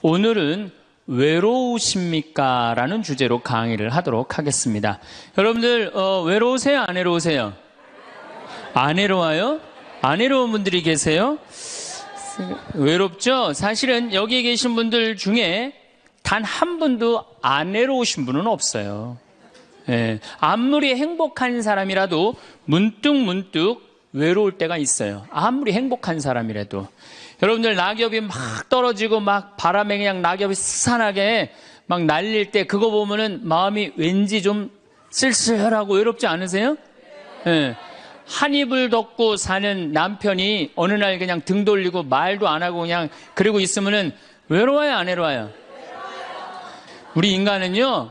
오늘은 외로우십니까? 라는 주제로 강의를 하도록 하겠습니다. 여러분들 외로우세요? 안 외로우세요? 안 외로워요? 안 외로운 분들이 계세요? 외롭죠? 사실은 여기 계신 분들 중에 단 한 분도 안 외로우신 분은 없어요. 예, 아무리 행복한 사람이라도 문득 외로울 때가 있어요. 아무리 행복한 사람이라도. 여러분들 낙엽이 막 떨어지고 막 바람에 그냥 낙엽이 스산하게 막 날릴 때 그거 보면은 마음이 왠지 좀 쓸쓸하고 외롭지 않으세요? 예. 한 입을 덮고 사는 남편이 어느 날 그냥 등 돌리고 말도 안 하고 그냥 그러고 있으면은 외로워요, 안 외로워요? 우리 인간은요,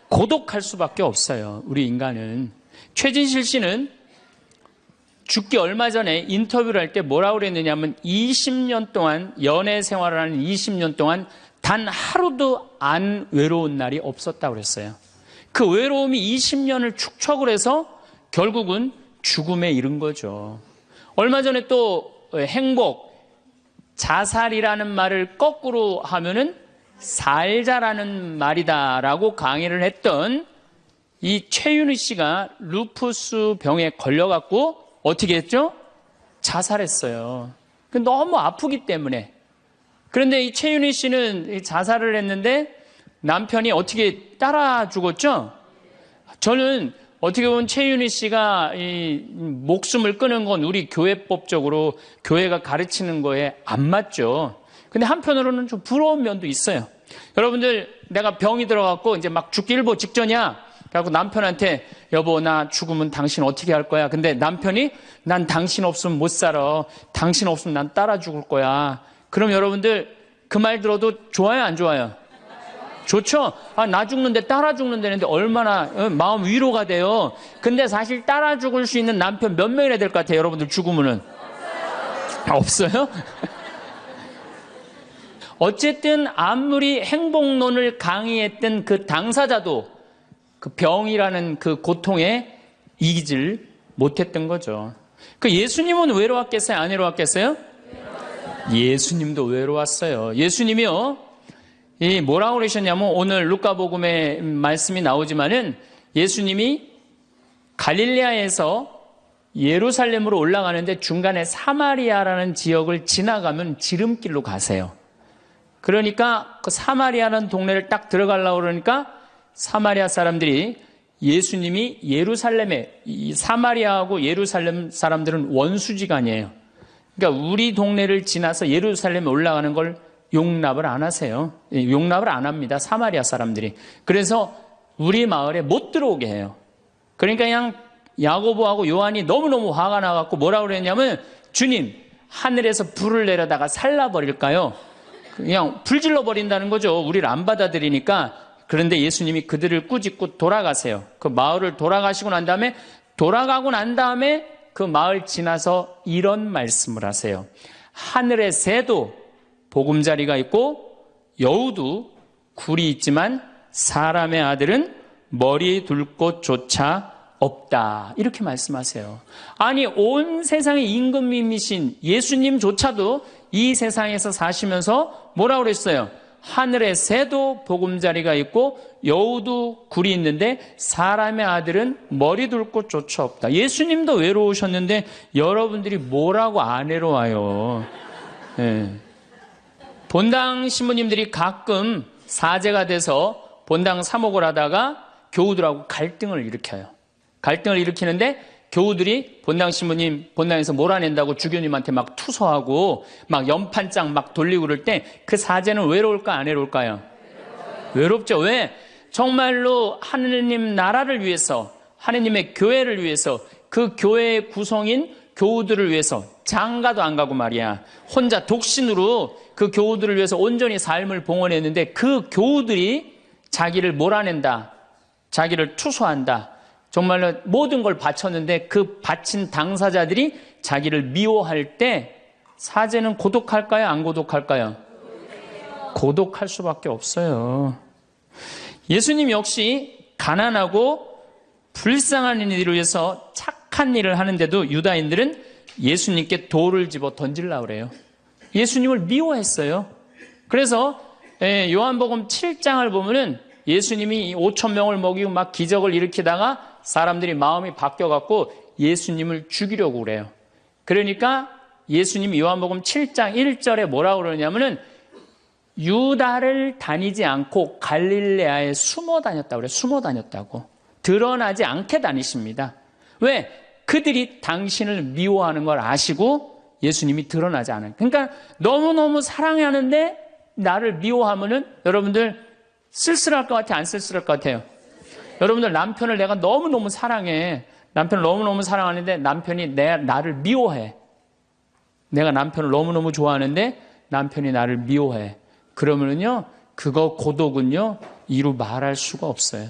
고독할 수밖에 없어요. 우리 인간은. 최진실 씨는 죽기 얼마 전에 인터뷰를 할 때 뭐라고 그랬느냐면 20년 동안 연애 생활을 하는 20년 동안 단 하루도 안 외로운 날이 없었다고 그랬어요. 그 외로움이 20년을 축적을 해서 결국은 죽음에 이른 거죠. 얼마 전에 또 행복, 자살이라는 말을 거꾸로 하면은 살자라는 말이다라고 강의를 했던 이 최윤희 씨가 루푸스 병에 걸려갖고 어떻게 했죠? 자살했어요. 너무 아프기 때문에. 그런데 이 최윤희 씨는 자살을 했는데 남편이 어떻게 따라 죽었죠? 저는 어떻게 보면 최윤희 씨가 이 목숨을 끊은 건 우리 교회법적으로 교회가 가르치는 거에 안 맞죠. 근데 한편으로는 좀 부러운 면도 있어요. 여러분들, 내가 병이 들어갖고 이제 막 죽기 일보 직전이야. 그래갖고 남편한테 여보, 나 죽으면 당신 어떻게 할 거야? 근데 남편이 난 당신 없으면 못 살아. 당신 없으면 난 따라 죽을 거야. 그럼 여러분들 그 말 들어도 좋아요, 안 좋아요? 좋죠? 나 죽는데 따라 죽는다는데 얼마나 마음 위로가 돼요. 근데 사실 따라 죽을 수 있는 남편 몇 명이나 될 것 같아요, 여러분들 죽으면은? 없어요? 어쨌든 아무리 행복론을 강의했던 그 당사자도 그 병이라는 그 고통에 이기질 못했던 거죠. 그 예수님은 외로웠겠어요? 안 외로웠겠어요? 예수님도 외로웠어요. 예수님이요, 뭐라고 그러셨냐면 오늘 루카복음에 말씀이 나오지만은 예수님이 갈릴레아에서 예루살렘으로 올라가는데 중간에 사마리아라는 지역을 지나가면 지름길로 가세요. 그러니까 그 사마리아라는 동네를 딱 들어가려고 그러니까 사마리아 사람들이 예수님이 예루살렘에, 이 사마리아하고 예루살렘 사람들은 원수지간이에요. 그러니까 우리 동네를 지나서 예루살렘에 올라가는 걸 용납을 안 하세요. 용납을 안 합니다, 사마리아 사람들이. 그래서 우리 마을에 못 들어오게 해요. 그러니까 그냥 야고보하고 요한이 너무너무 화가 나갖고 뭐라고 그랬냐면, 주님, 하늘에서 불을 내려다가 살라버릴까요? 그냥 불질러 버린다는 거죠. 우리를 안 받아들이니까. 그런데 예수님이 그들을 꾸짖고 돌아가세요. 그 마을을 돌아가시고 난 다음에, 돌아가고 난 다음에 그 마을 지나서 이런 말씀을 하세요. 하늘의 새도 보금자리가 있고 여우도 굴이 있지만 사람의 아들은 머리 둘 곳조차 없다. 이렇게 말씀하세요. 아니, 온 세상의 임금님이신 예수님조차도 이 세상에서 사시면서 뭐라고 그랬어요? 하늘의 새도 보금자리가 있고 여우도 굴이 있는데 사람의 아들은 머리 둘 곳조차 없다. 예수님도 외로우셨는데 여러분들이 뭐라고 안 외로워요? 네. 본당 신부님들이 가끔 사제가 돼서 본당 사목을 하다가 교우들하고 갈등을 일으켜요. 갈등을 일으키는데 교우들이 본당 신부님 본당에서 몰아낸다고 주교님한테 막 투서하고 막 연판장 막 돌리고 그럴 때 그 사제는 외로울까 안 외로울까요? 외롭죠. 왜? 정말로 하느님 나라를 위해서, 하느님의 교회를 위해서, 그 교회의 구성인 교우들을 위해서 장가도 안 가고 말이야, 혼자 독신으로 그 교우들을 위해서 온전히 삶을 봉헌했는데 그 교우들이 자기를 몰아낸다, 자기를 투소한다, 정말로 모든 걸 바쳤는데 그 바친 당사자들이 자기를 미워할 때 사제는 고독할까요? 안 고독할까요? 고독할 수밖에 없어요. 예수님 역시 가난하고 불쌍한 이들을 위해서 착한 일을 하는데도 유다인들은 예수님께 돌을 집어 던지려고 그래요. 예수님을 미워했어요. 그래서 요한복음 7장을 보면은 예수님이 5천 명을 먹이고 막 기적을 일으키다가 사람들이 마음이 바뀌어갖고 예수님을 죽이려고 그래요. 그러니까 예수님이 요한복음 7장 1절에 뭐라고 그러냐면은 유다를 다니지 않고 갈릴레아에 숨어 다녔다고 그래요. 숨어 다녔다고. 드러나지 않게 다니십니다. 왜? 그들이 당신을 미워하는 걸 아시고 예수님이 드러나지 않아요. 그러니까 너무너무 사랑하는데 나를 미워하면은 여러분들 쓸쓸할 것 같아요? 안 쓸쓸할 것 같아요? 여러분들 남편을 내가 너무너무 사랑해. 남편을 너무너무 사랑하는데 남편이 나를 미워해. 내가 남편을 너무너무 좋아하는데 남편이 나를 미워해. 그러면은요, 그거 고독은요, 이루 말할 수가 없어요.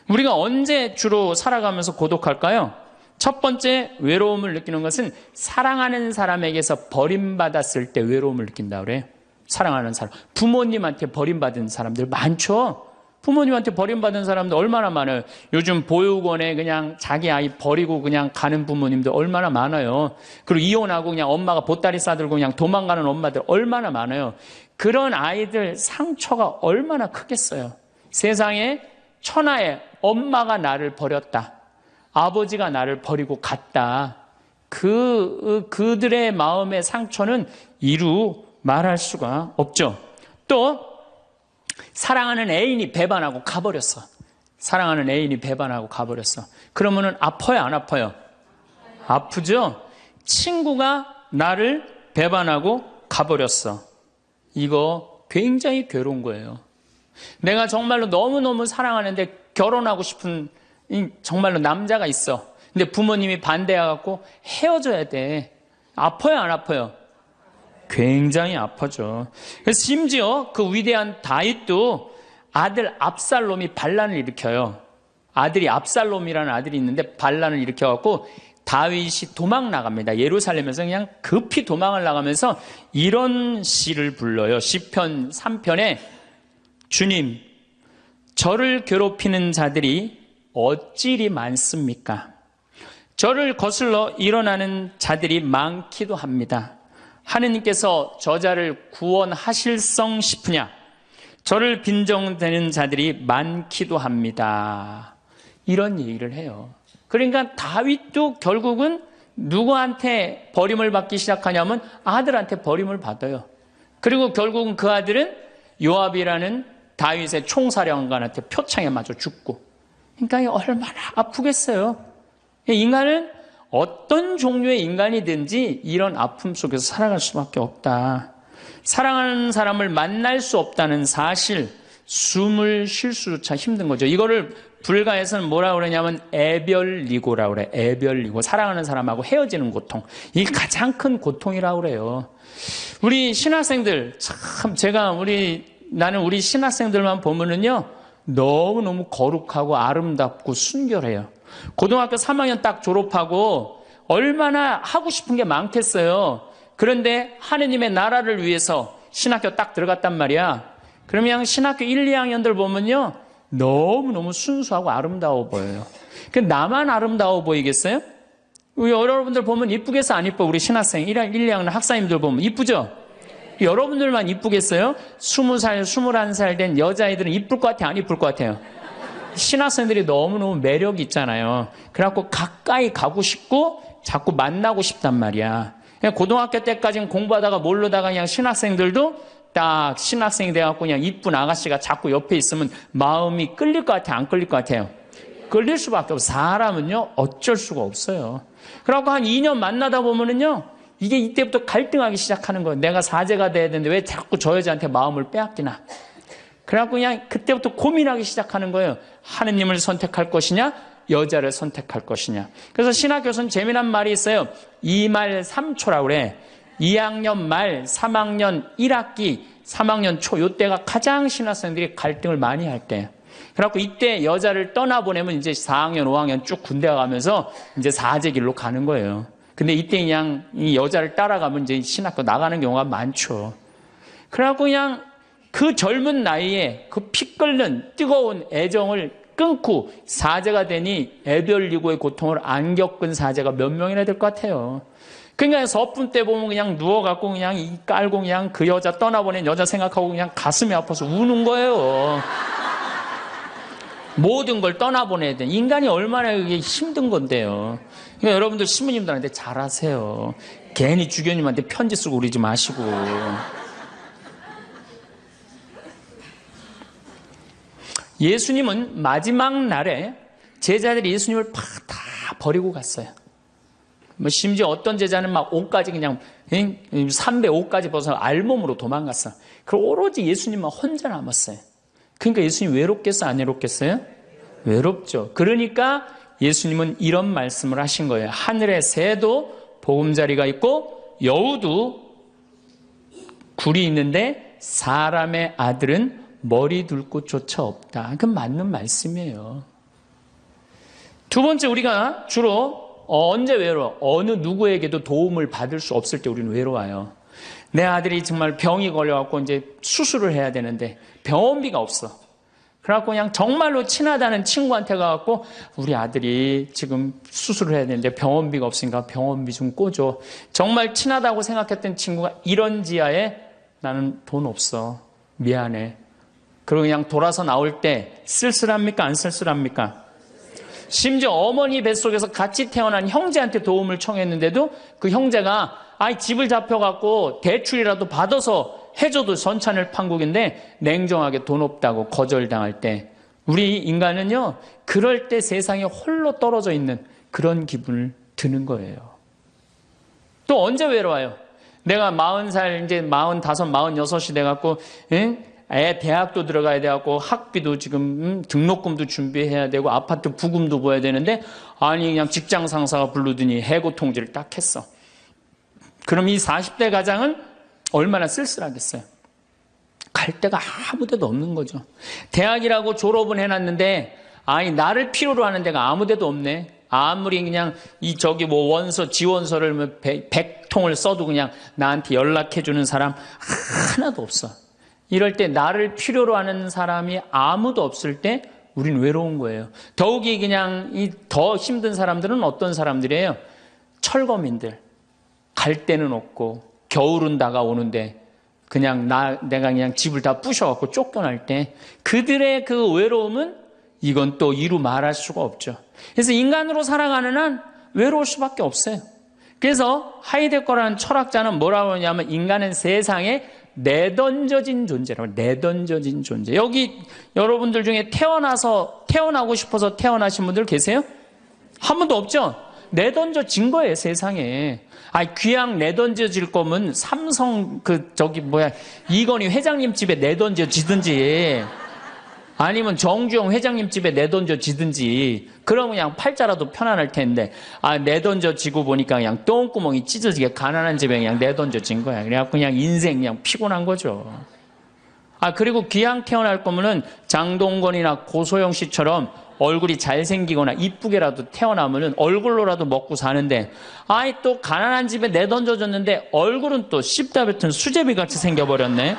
우리가 언제 주로 살아가면서 고독할까요? 첫 번째 외로움을 느끼는 것은 사랑하는 사람에게서 버림받았을 때 외로움을 느낀다 그래요. 사랑하는 사람. 부모님한테 버림받은 사람들 많죠? 부모님한테 버림받은 사람들 얼마나 많아요. 요즘 보육원에 그냥 자기 아이 버리고 그냥 가는 부모님들 얼마나 많아요. 그리고 이혼하고 그냥 엄마가 보따리 싸들고 그냥 도망가는 엄마들 얼마나 많아요. 그런 아이들 상처가 얼마나 크겠어요. 세상에 천하에 엄마가 나를 버렸다. 아버지가 나를 버리고 갔다. 그들의 마음의 상처는 이루 말할 수가 없죠. 또 사랑하는 애인이 배반하고 가버렸어. 사랑하는 애인이 배반하고 가버렸어. 그러면은 아파요, 안 아파요? 아프죠? 친구가 나를 배반하고 가버렸어. 이거 굉장히 괴로운 거예요. 내가 정말로 너무너무 사랑하는데 결혼하고 싶은 정말로 남자가 있어. 근데 부모님이 반대해갖고 헤어져야 돼. 아파요, 안 아파요? 굉장히 아파죠. 그래서 심지어 그 위대한 다윗도 아들 압살롬이 반란을 일으켜요. 아들이 압살롬이라는 아들이 있는데 반란을 일으켜갖고 다윗이 도망 나갑니다. 예루살렘에서 그냥 급히 도망을 나가면서 이런 시를 불러요. 시편 3편에 주님, 저를 괴롭히는 자들이 어찌리 많습니까? 저를 거슬러 일어나는 자들이 많기도 합니다. 하느님께서 저자를 구원하실성 싶으냐? 저를 빈정대는 자들이 많기도 합니다. 이런 얘기를 해요. 그러니까 다윗도 결국은 누구한테 버림을 받기 시작하냐면 아들한테 버림을 받아요. 그리고 결국은 그 아들은 요압이라는 다윗의 총사령관한테 표창에 맞아 죽고. 그러니까 얼마나 아프겠어요. 인간은 어떤 종류의 인간이든지 이런 아픔 속에서 살아갈 수밖에 없다. 사랑하는 사람을 만날 수 없다는 사실, 숨을 쉴 수조차 힘든 거죠. 이거를 불가에서는 뭐라고 그러냐면 애별리고라고 그래. 애별리고. 사랑하는 사람하고 헤어지는 고통. 이게 가장 큰 고통이라고 그래요. 우리 신학생들, 참 나는 우리 신학생들만 보면은요, 너무너무 거룩하고 아름답고 순결해요. 고등학교 3학년 딱 졸업하고 얼마나 하고 싶은 게 많겠어요. 그런데 하느님의 나라를 위해서 신학교 딱 들어갔단 말이야. 그러면 신학교 1, 2학년들 보면요, 너무너무 순수하고 아름다워 보여요. 나만 아름다워 보이겠어요? 여러분들 보면 이쁘겠어, 안 이뻐? 우리 신학생 1, 2학년 학사님들 보면 이쁘죠? 여러분들만 이쁘겠어요? 20살, 21살 된 여자아이들은 이쁠 것 같아요, 안 이쁠 것 같아요? 신학생들이 너무너무 매력이 있잖아요. 그래갖고 가까이 가고 싶고 자꾸 만나고 싶단 말이야. 고등학교 때까지는 공부하다가 모르다가 그냥 신학생들도 딱 신학생이 돼갖고 그냥 이쁜 아가씨가 자꾸 옆에 있으면 마음이 끌릴 것 같아요, 안 끌릴 것 같아요? 끌릴 수밖에 없어요. 사람은요, 어쩔 수가 없어요. 그래갖고 한 2년 만나다 보면은요, 이게 이때부터 갈등하기 시작하는 거예요. 내가 사제가 돼야 되는데 왜 자꾸 저 여자한테 마음을 빼앗기나. 그래갖고 그냥 그때부터 고민하기 시작하는 거예요. 하느님을 선택할 것이냐, 여자를 선택할 것이냐. 그래서 신학교에서는 재미난 말이 있어요. 2말 3초라고 그래. 2학년 말, 3학년 1학기, 3학년 초, 이때가 가장 신학생들이 갈등을 많이 할 때예요. 그래갖고 이때 여자를 떠나보내면 이제 4학년, 5학년 쭉 군대 가면서 이제 사제길로 가는 거예요. 근데 이때 그냥 이 여자를 따라가면 이제 신학교 나가는 경우가 많죠. 그래갖고 그냥 그 젊은 나이에 그 피 끓는 뜨거운 애정을 끊고 사제가 되니 애별리고의 고통을 안 겪은 사제가 몇 명이나 될 것 같아요. 그러니까 서품 때 보면 그냥 누워갖고 그냥 이 깔고 그냥 그 여자 떠나보낸 여자 생각하고 그냥 가슴이 아파서 우는 거예요. 모든 걸 떠나보내야 돼. 인간이 얼마나 그게 힘든 건데요. 그러니까 여러분들 신부님들한테 잘하세요. 괜히 주교님한테 편지 쓰고 그러지 마시고. 예수님은 마지막 날에 제자들이 예수님을 다 버리고 갔어요. 뭐 심지어 어떤 제자는 막 옷까지 그냥 삼배 옷까지 벗어 알몸으로 도망갔어. 그리고 오로지 예수님만 혼자 남았어요. 그러니까 예수님 외롭겠어요? 안 외롭겠어요? 외롭죠. 그러니까 예수님은 이런 말씀을 하신 거예요. 하늘의 새도 보금자리가 있고 여우도 굴이 있는데 사람의 아들은 머리 둘 곳조차 없다. 그건 맞는 말씀이에요. 두 번째, 우리가 주로 언제 외로워? 어느 누구에게도 도움을 받을 수 없을 때 우리는 외로워요. 내 아들이 정말 병이 걸려갖고 이제 수술을 해야 되는데 병원비가 없어. 그래갖고 그냥 정말로 친하다는 친구한테 가갖고 우리 아들이 지금 수술을 해야 되는데 병원비가 없으니까 병원비 좀 꿔줘. 정말 친하다고 생각했던 친구가 이런 지하에 나는 돈 없어. 미안해. 그리고 그냥 돌아서 나올 때 쓸쓸합니까? 안 쓸쓸합니까? 심지어 어머니 뱃속에서 같이 태어난 형제한테 도움을 청했는데도 그 형제가 집을 잡혀갖고 대출이라도 받아서 해줘도 전찬을 판국인데 냉정하게 돈 없다고 거절당할 때 우리 인간은요 그럴 때 세상에 홀로 떨어져 있는 그런 기분을 드는 거예요. 또 언제 외로워요? 내가 40살 이제 45, 46이 돼갖고 애 대학도 들어가야 돼갖고 학비도 지금 등록금도 준비해야 되고 아파트 부금도 보여야 되는데 그냥 직장 상사가 부르더니 해고 통지를 딱 했어. 그럼 이 40대 가장은 얼마나 쓸쓸하겠어요. 갈 데가 아무 데도 없는 거죠. 대학이라고 졸업은 해놨는데 나를 필요로 하는 데가 아무 데도 없네. 아무리 그냥 원서 지원서를 100통을 써도 그냥 나한테 연락해주는 사람 하나도 없어. 이럴 때 나를 필요로 하는 사람이 아무도 없을 때 우린 외로운 거예요. 더욱이 그냥 더 힘든 사람들은 어떤 사람들이에요? 철거민들. 갈 데는 없고 겨울은 다가오는데 그냥 내가 그냥 집을 다 부셔갖고 쫓겨날 때 그들의 그 외로움은 이건 또 이루 말할 수가 없죠. 그래서 인간으로 살아가는 한 외로울 수밖에 없어요. 그래서 하이데거라는 철학자는 뭐라고 하냐면 인간은 세상에 내던져진 존재라고. 내던져진 존재. 여기 여러분들 중에 태어나고 싶어서 태어나신 분들 계세요? 한 분도 없죠? 내던져진 거예요, 세상에. 귀양 내던져질 거면 삼성 이건희 회장님 집에 내던져지든지 아니면 정주영 회장님 집에 내던져지든지 그러면 그냥 팔자라도 편안할 텐데 내던져지고 보니까 그냥 똥구멍이 찢어지게 가난한 집에 그냥 내던져진 거야. 그래갖고 그냥 인생 그냥 피곤한 거죠. 그리고 귀양 태어날 거면은 장동건이나 고소영 씨처럼 얼굴이 잘생기거나 이쁘게라도 태어나면은 얼굴로라도 먹고 사는데 또 가난한 집에 내던져졌는데 얼굴은 또 씹다 뱉은 수제비 같이 생겨버렸네.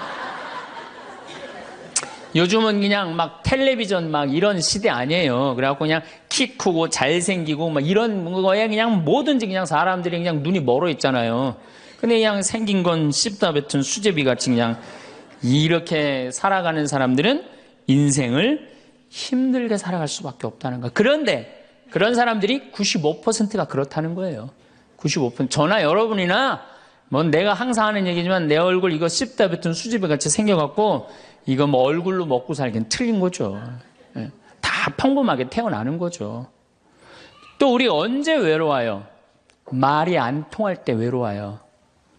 요즘은 그냥 막 텔레비전 막 이런 시대 아니에요. 그래갖고 그냥 키 크고 잘생기고 막 이런 거에 그냥 뭐든지 그냥 사람들이 그냥 눈이 멀어 있잖아요. 근데 그냥 생긴 건 씹다 뱉은 수제비 같이 그냥 이렇게 살아가는 사람들은 인생을 힘들게 살아갈 수밖에 없다는 거예요. 그런데 그런 사람들이 95%가 그렇다는 거예요. 95%. 저나 여러분이나 내가 항상 하는 얘기지만 내 얼굴 이거 씹다 뱉은 수제비 같이 생겨갖고 이거 얼굴로 먹고 살기는 틀린 거죠. 다 평범하게 태어나는 거죠. 또 우리 언제 외로워요? 말이 안 통할 때 외로워요.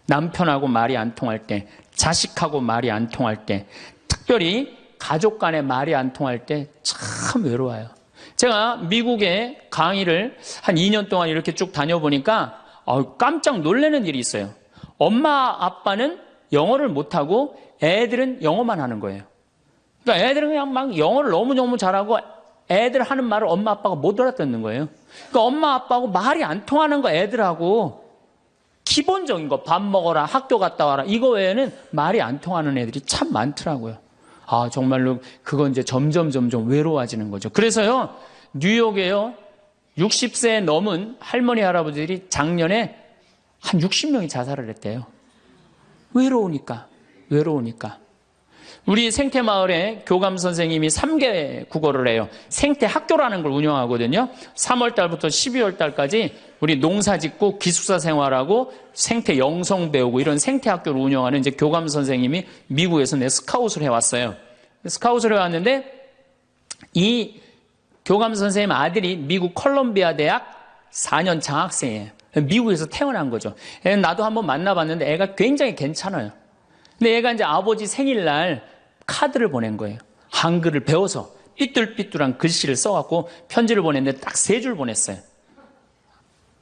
남편하고 말이 안 통할 때, 자식하고 말이 안 통할 때, 특별히 가족 간에 말이 안 통할 때 참 외로워요. 제가 미국에 강의를 한 2년 동안 이렇게 쭉 다녀보니까 깜짝 놀라는 일이 있어요. 엄마 아빠는 영어를 못하고 애들은 영어만 하는 거예요. 그러니까 애들은 그냥 막 영어를 너무너무 잘하고 애들 하는 말을 엄마 아빠가 못 알아듣는 거예요. 그러니까 엄마 아빠하고 말이 안 통하는 거 애들하고 기본적인 거 밥 먹어라 학교 갔다 와라 이거 외에는 말이 안 통하는 애들이 참 많더라고요. 정말로 그건 이제 점점 외로워지는 거죠. 그래서요 뉴욕에요 60세 넘은 할머니 할아버지들이 작년에 한 60명이 자살을 했대요. 외로우니까. 우리 생태마을에 교감 선생님이 3개 국어를 해요. 생태학교라는 걸 운영하거든요. 3월 달부터 12월 달까지 우리 농사 짓고 기숙사 생활하고 생태 영성 배우고 이런 생태학교를 운영하는 이제 교감 선생님이 미국에서 스카웃을 해왔어요. 스카웃을 해왔는데 이 교감 선생님 아들이 미국 컬럼비아 대학 4년 장학생이에요. 미국에서 태어난 거죠. 나도 한번 만나봤는데 애가 굉장히 괜찮아요. 근데 얘가 이제 아버지 생일날 카드를 보낸 거예요. 한글을 배워서 삐뚤삐뚤한 글씨를 써갖고 편지를 보냈는데 딱 3줄 보냈어요.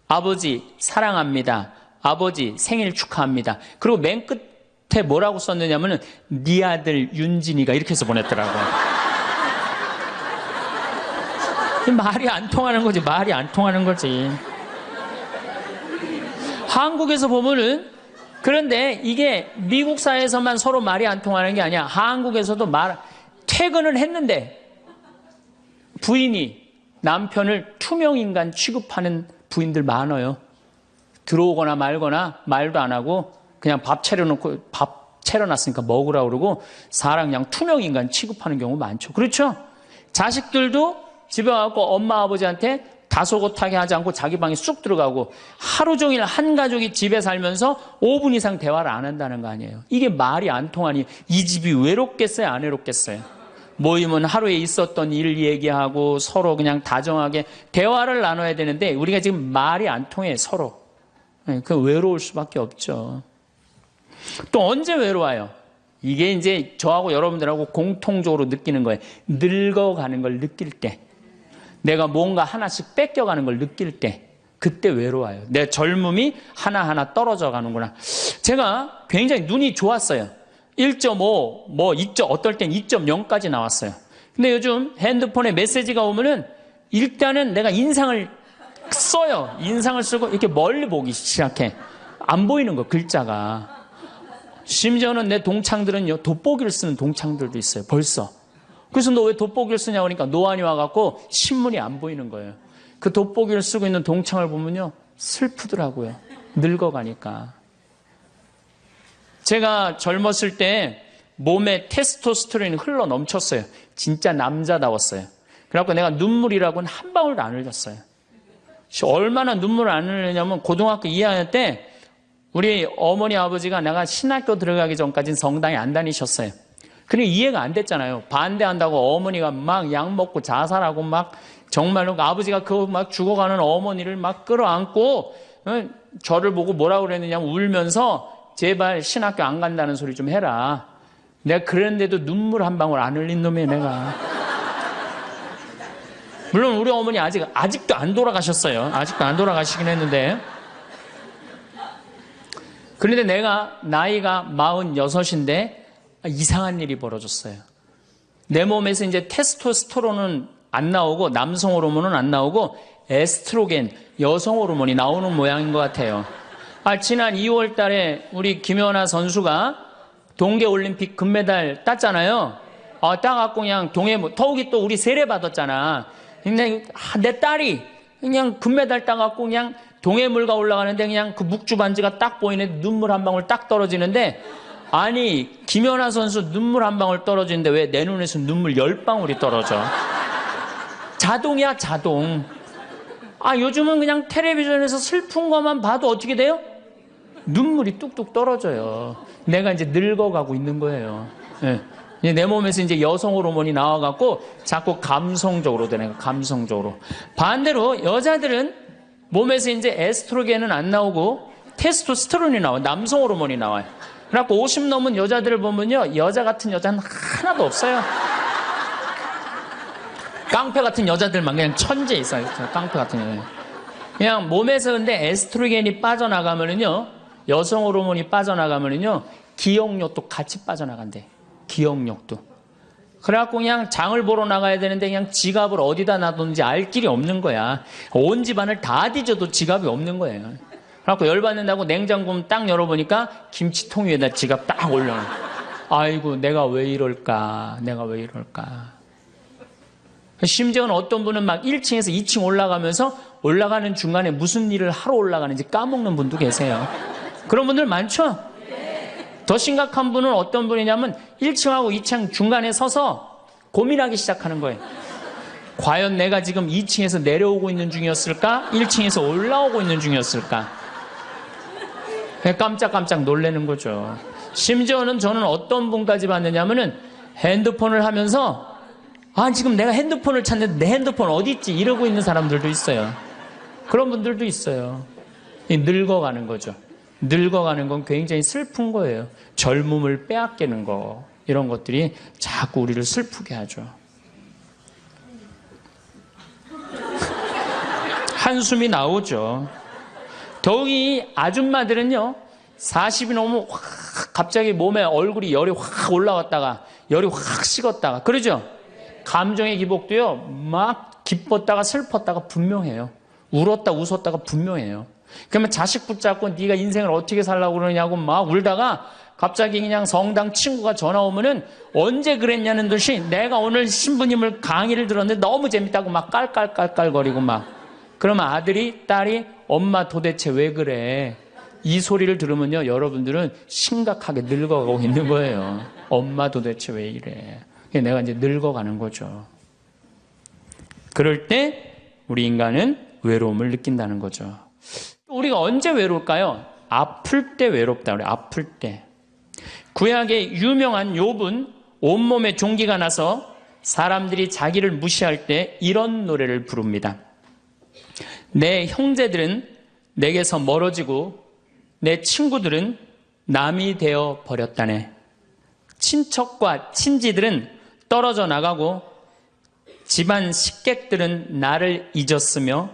아버지 사랑합니다. 아버지 생일 축하합니다. 그리고 맨 끝에 뭐라고 썼느냐면은 네 아들 윤진이가 이렇게 해서 보냈더라고요. 말이 안 통하는 거지. 말이 안 통하는 거지. 한국에서 보면은 그런데 이게 미국 사회에서만 서로 말이 안 통하는 게 아니야. 한국에서도 퇴근을 했는데 부인이 남편을 투명인간 취급하는 부인들 많아요. 들어오거나 말거나 말도 안 하고 그냥 밥 차려놨으니까 먹으라고 그러고 사람 그냥 투명인간 취급하는 경우 많죠. 그렇죠? 자식들도 집에 와서 엄마 아버지한테 다소곳하게 하지 않고 자기 방에 쑥 들어가고 하루 종일 한 가족이 집에 살면서 5분 이상 대화를 안 한다는 거 아니에요. 이게 말이 안 통하니 이 집이 외롭겠어요? 안 외롭겠어요? 모이면 하루에 있었던 일 얘기하고 서로 그냥 다정하게 대화를 나눠야 되는데 우리가 지금 말이 안 통해 서로. 그 외로울 수밖에 없죠. 또 언제 외로워요? 이게 이제 저하고 여러분들하고 공통적으로 느끼는 거예요. 늙어가는 걸 느낄 때. 내가 뭔가 하나씩 뺏겨가는 걸 느낄 때 그때 외로워요. 내 젊음이 하나하나 떨어져 가는구나. 제가 굉장히 눈이 좋았어요. 1.5, 어떨 땐 2.0까지 나왔어요. 근데 요즘 핸드폰에 메시지가 오면은 일단은 내가 인상을 써요. 인상을 쓰고 이렇게 멀리 보기 시작해. 안 보이는 거, 글자가. 심지어는 내 동창들은요, 돋보기를 쓰는 동창들도 있어요. 벌써. 그래서 너 왜 돋보기를 쓰냐고 하니까 노안이 와갖고 신문이 안 보이는 거예요. 그 돋보기를 쓰고 있는 동창을 보면요, 슬프더라고요. 늙어가니까. 제가 젊었을 때 몸에 테스토스테론이 흘러 넘쳤어요. 진짜 남자다웠어요. 그래갖고 내가 눈물이라고는 한 방울도 안 흘렸어요. 얼마나 눈물을 안 흘리냐면 고등학교 2학년 때 우리 어머니 아버지가 내가 신학교 들어가기 전까지는 성당에 안 다니셨어요. 근데 이해가 안 됐잖아요. 반대한다고 어머니가 막 약 먹고 자살하고 막 정말로 아버지가 그 막 죽어가는 어머니를 막 끌어안고 저를 보고 뭐라고 그랬느냐면 울면서 제발 신학교 안 간다는 소리 좀 해라. 내가 그랬는데도 눈물 한 방울 안 흘린 놈이에요, 내가. 물론 우리 어머니 아직도 안 돌아가셨어요. 아직도 안 돌아가시긴 했는데. 그런데 내가 나이가 46인데 이상한 일이 벌어졌어요. 내 몸에서 이제 테스토스테론은 안 나오고 남성 호르몬은 안 나오고 에스트로겐, 여성 호르몬이 나오는 모양인 것 같아요. 지난 2월 달에 우리 김연아 선수가 동계올림픽 금메달 땄잖아요. 따갖고 그냥 더욱이 또 우리 세례 받았잖아. 근데 내 딸이 그냥 금메달 따갖고 그냥 동해물가 올라가는데 그냥 그 묵주 반지가 딱 보이는데 눈물 한 방울 딱 떨어지는데 아니 김연아 선수 눈물 한 방울 떨어지는데 왜 내 눈에서 눈물 10방울이 떨어져? 자동이야 자동. 요즘은 그냥 텔레비전에서 슬픈 것만 봐도 어떻게 돼요? 눈물이 뚝뚝 떨어져요. 내가 이제 늙어가고 있는 거예요. 네. 내 몸에서 이제 여성 호르몬이 나와갖고 자꾸 감성적으로 되는 거예요. 감성적으로. 반대로 여자들은 몸에서 이제 에스트로겐은 안 나오고 테스토스테론이 나와요. 남성 호르몬이 나와요. 그래갖고 50 넘은 여자들을 보면요, 여자 같은 여자는 하나도 없어요. 깡패 같은 여자들만 그냥 천재 있어요. 깡패 같은 여자. 그냥 몸에서 근데 에스트로겐이 빠져나가면은요, 여성 호르몬이 빠져나가면은요, 기억력도 같이 빠져나간대. 기억력도. 그래갖고 그냥 장을 보러 나가야 되는데 그냥 지갑을 어디다 놔뒀는지 알 길이 없는 거야. 온 집안을 다 뒤져도 지갑이 없는 거예요. 그래갖고 열받는다고 냉장고 딱 열어보니까 김치통 위에다 지갑 딱 올려놔. 아이고 내가 왜 이럴까. 심지어는 어떤 분은 막 1층에서 2층 올라가면서 올라가는 중간에 무슨 일을 하러 올라가는지 까먹는 분도 계세요. 그런 분들 많죠? 더 심각한 분은 어떤 분이냐면 1층하고 2층 중간에 서서 고민하기 시작하는 거예요. 과연 내가 지금 2층에서 내려오고 있는 중이었을까? 1층에서 올라오고 있는 중이었을까? 깜짝깜짝 놀라는 거죠. 심지어는 저는 어떤 분까지 봤느냐면은 핸드폰을 하면서 지금 내가 핸드폰을 찾는데 내 핸드폰 어디 있지? 이러고 있는 사람들도 있어요. 그런 분들도 있어요. 늙어가는 거죠. 늙어가는 건 굉장히 슬픈 거예요. 젊음을 빼앗기는 거, 이런 것들이 자꾸 우리를 슬프게 하죠. 한숨이 나오죠. 더욱이 아줌마들은요, 40이 넘으면 확 갑자기 몸에 얼굴이 열이 확 올라왔다가 열이 확 식었다가, 그러죠? 감정의 기복도요, 막 기뻤다가 슬펐다가 분명해요. 울었다 웃었다가 분명해요. 그러면 자식 붙잡고 네가 인생을 어떻게 살라고 그러냐고 막 울다가 갑자기 그냥 성당 친구가 전화 오면은 언제 그랬냐는 듯이 내가 오늘 신부님을 강의를 들었는데 너무 재밌다고 막 깔깔깔깔거리고 막. 그러면 아들이, 딸이 엄마 도대체 왜 그래? 이 소리를 들으면요, 여러분들은 심각하게 늙어가고 있는 거예요. 엄마 도대체 왜 이래? 내가 이제 늙어가는 거죠. 그럴 때 우리 인간은 외로움을 느낀다는 거죠. 우리가 언제 외로울까요? 아플 때 외롭다 그래요. 아플 때. 구약의 유명한 욥은 온몸에 종기가 나서 사람들이 자기를 무시할 때 이런 노래를 부릅니다. 내 형제들은 내게서 멀어지고 내 친구들은 남이 되어 버렸다네. 친척과 친지들은 떨어져 나가고 집안 식객들은 나를 잊었으며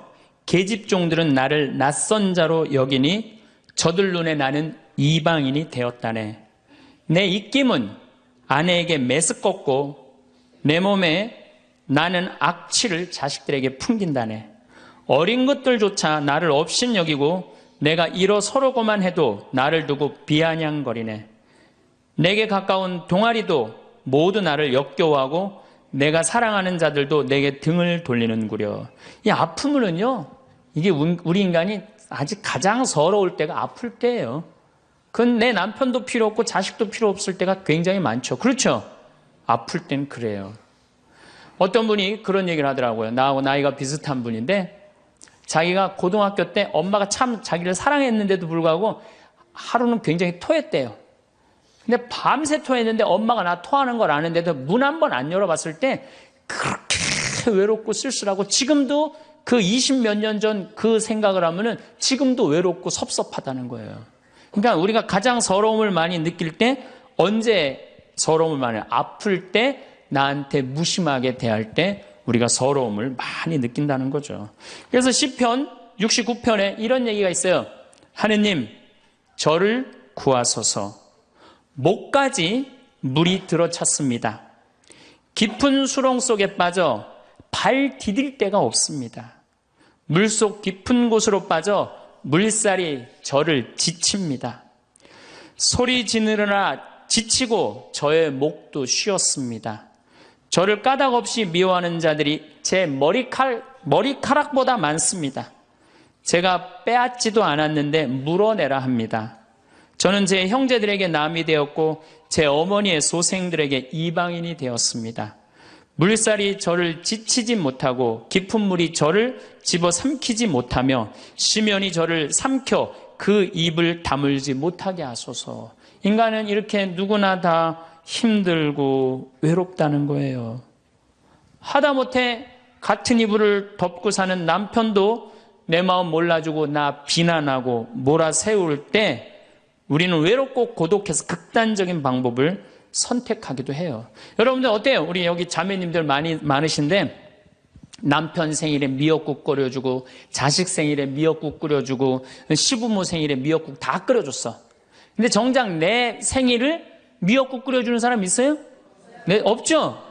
계집종들은 나를 낯선 자로 여기니 저들 눈에 나는 이방인이 되었다네. 내 입김은 아내에게 메스껍고 내 몸에 나는 악취를 자식들에게 풍긴다네. 어린 것들조차 나를 업신여기고 내가 일어서려고만 해도 나를 두고 비아냥거리네. 내게 가까운 동아리도 모두 나를 역겨워하고 내가 사랑하는 자들도 내게 등을 돌리는구려. 이 아픔은요, 이게 우리 인간이 아직 가장 서러울 때가 아플 때예요. 그건 내 남편도 필요 없고 자식도 필요 없을 때가 굉장히 많죠. 그렇죠? 아플 땐 그래요. 어떤 분이 그런 얘기를 하더라고요. 나하고 나이가 비슷한 분인데 자기가 고등학교 때 엄마가 참 자기를 사랑했는데도 불구하고 하루는 굉장히 토했대요. 근데 밤새 토했는데 엄마가 나 토하는 걸 아는데도 문 한 번 안 열어봤을 때 그렇게 외롭고 쓸쓸하고 지금도 그 20몇 년 전 그 생각을 하면은 지금도 외롭고 섭섭하다는 거예요. 그러니까 우리가 가장 서러움을 많이 느낄 때 언제 서러움을 많이 아플 때 나한테 무심하게 대할 때 우리가 서러움을 많이 느낀다는 거죠. 그래서 시편 69편에 이런 얘기가 있어요. 하느님 저를 구하소서. 목까지 물이 들어찼습니다. 깊은 수렁 속에 빠져 발 디딜 데가 없습니다. 물속 깊은 곳으로 빠져 물살이 저를 지칩니다. 소리 지르느라 지치고 저의 목도 쉬었습니다. 저를 까닭없이 미워하는 자들이 제 머리카락보다 많습니다. 제가 빼앗지도 않았는데 물어내라 합니다. 저는 제 형제들에게 남이 되었고 제 어머니의 소생들에게 이방인이 되었습니다. 물살이 저를 지치지 못하고 깊은 물이 저를 집어삼키지 못하며 심연이 저를 삼켜 그 입을 다물지 못하게 하소서. 인간은 이렇게 누구나 다 힘들고 외롭다는 거예요. 하다못해 같은 이불을 덮고 사는 남편도 내 마음 몰라주고 나 비난하고 몰아세울 때 우리는 외롭고 고독해서 극단적인 방법을 선택하기도 해요. 여러분들 어때요? 우리 여기 자매님들 많으신데 남편 생일에 미역국 끓여주고 자식 생일에 미역국 끓여주고 시부모 생일에 미역국 다 끓여줬어. 근데 정작 내 생일을 미역국 끓여주는 사람 있어요? 네, 없죠?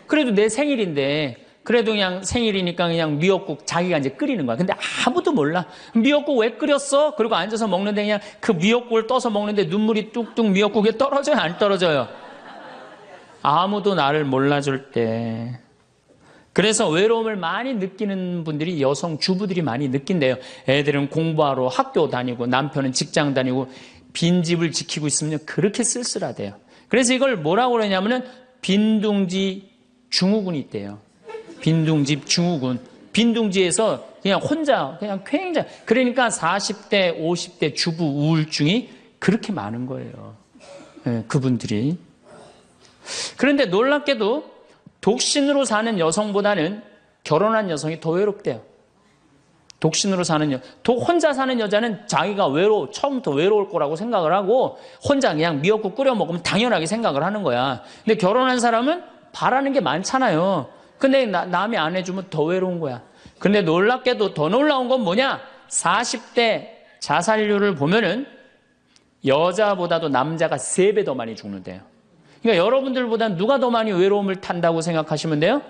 그래도 내 생일인데 그래도 그냥 생일이니까 그냥 미역국 자기가 이제 끓이는 거야. 근데 아무도 몰라. 미역국 왜 끓였어? 그리고 앉아서 먹는데 그냥 그 미역국을 떠서 먹는데 눈물이 뚝뚝 미역국에 떨어져요? 안 떨어져요? 아무도 나를 몰라줄 때 그래서 외로움을 많이 느끼는 분들이 여성 주부들이 많이 느낀대요. 애들은 공부하러 학교 다니고 남편은 직장 다니고 빈집을 지키고 있으면 그렇게 쓸쓸하대요. 그래서 이걸 뭐라고 그러냐면은 빈둥지 증후군이 있대요. 빈둥지 증후군. 빈둥지에서 그냥 혼자 그냥 굉장히 그러니까 40대 50대 주부 우울증이 그렇게 많은 거예요. 네, 그분들이. 그런데 놀랍게도 독신으로 사는 여성보다는 결혼한 여성이 더 외롭대요. 독신으로 사는 혼자 사는 여자는 자기가 처음부터 외로울 거라고 생각을 하고 혼자 그냥 미역국 끓여 먹으면 당연하게 생각을 하는 거야. 근데 결혼한 사람은 바라는 게 많잖아요. 근데 남이 안 해주면 더 외로운 거야. 근데 놀랍게도 더 놀라운 건 뭐냐? 40대 자살률을 보면은 여자보다도 남자가 3배 더 많이 죽는데요. 그러니까 여러분들보다 누가 더 많이 외로움을 탄다고 생각하시면 돼요?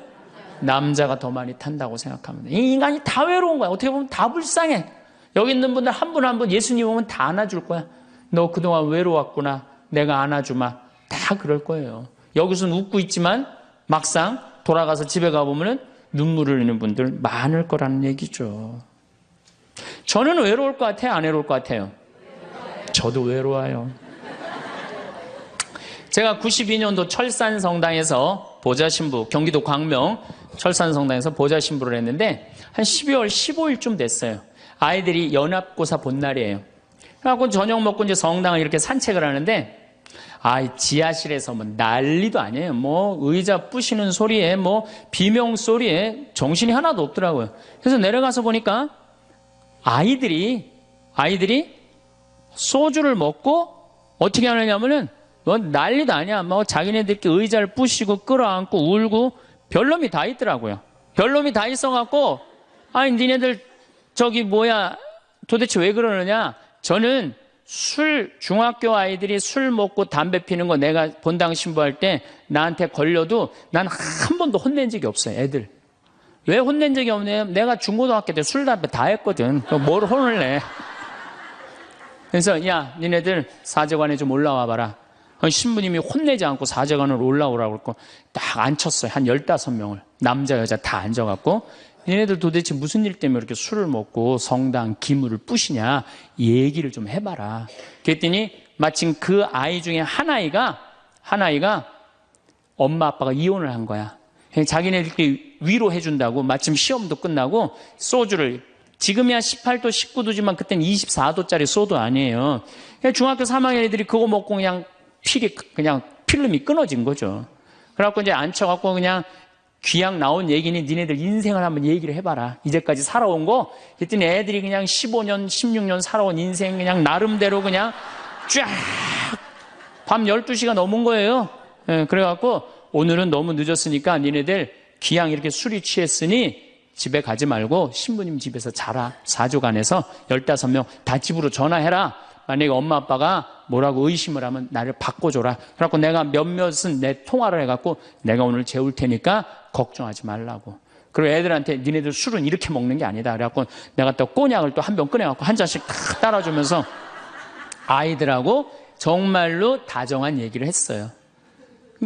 남자가 더 많이 탄다고 생각하면 돼요. 이 인간이 다 외로운 거야. 어떻게 보면 다 불쌍해. 여기 있는 분들 한 분 한 분 예수님 오면 다 안아줄 거야. 너 그동안 외로웠구나. 내가 안아주마. 다 그럴 거예요. 여기서는 웃고 있지만 막상 돌아가서 집에 가보면 눈물을 흘리는 분들 많을 거라는 얘기죠. 저는 외로울 것 같아요? 안 외로울 것 같아요? 저도 외로워요. 제가 92년도 철산성당에서 보좌신부, 경기도 광명 철산성당에서 보좌신부를 했는데 한 12월 15일쯤 됐어요. 아이들이 연합고사 본 날이에요. 그래갖고 저녁 먹고 이제 성당을 이렇게 산책을 하는데 지하실에서 뭐 난리도 아니에요. 뭐 의자 부시는 소리에 뭐 비명 소리에 정신이 하나도 없더라고요. 그래서 내려가서 보니까 아이들이 소주를 먹고 어떻게 하느냐면은 뭐 난리도 아니야. 뭐 자기네들끼리 의자를 부시고 끌어안고 울고 별놈이 다 있더라고요. 별놈이 다 있어갖고 니네들 도대체 왜 그러느냐? 저는 중학교 아이들이 술 먹고 담배 피는 거 내가 본당 신부할 때 나한테 걸려도 난 한 번도 혼낸 적이 없어요. 애들. 왜 혼낸 적이 없냐? 내가 중고등학교 때 술, 담배 다 했거든. 뭘 혼을 내? 그래서 야, 니네들 사제관에 좀 올라와 봐라. 신부님이 혼내지 않고 사제관으로 올라오라고 그랬고 딱 앉혔어요. 한 15명을. 남자, 여자 다 앉아갖고 얘네들 도대체 무슨 일 때문에 이렇게 술을 먹고 성당 기물을 부시냐 얘기를 좀 해봐라. 그랬더니 마침 그 아이 중에 한 아이가 엄마 아빠가 이혼을 한 거야. 자기네들끼리 위로해준다고 마침 시험도 끝나고 소주를 지금이야 18도 19도지만 그때는 24도짜리 소주 아니에요. 중학교 3학년 애들이 그거 먹고 그냥 필름이 끊어진 거죠. 그래갖고 이제 앉혀갖고 그냥 귀양 나온 얘기니 니네들 인생을 한번 얘기를 해봐라. 이제까지 살아온 거. 그랬더니 애들이 그냥 15년, 16년 살아온 인생 그냥 나름대로 그냥 쫙 밤 12시가 넘은 거예요. 그래갖고 오늘은 너무 늦었으니까 니네들 귀양 이렇게 술이 취했으니 집에 가지 말고 신부님 집에서 자라. 사조관에서 15명 다 집으로 전화해라. 만약에 엄마 아빠가 뭐라고 의심을 하면 나를 바꿔줘라. 그래갖고 내가 몇몇은 내 통화를 해갖고 내가 오늘 재울 테니까 걱정하지 말라고. 그리고 애들한테 니네들 술은 이렇게 먹는 게 아니다. 그래갖고 내가 또 꼬냑을 또 한 병 꺼내갖고 한 잔씩 탁 따라주면서 아이들하고 정말로 다정한 얘기를 했어요.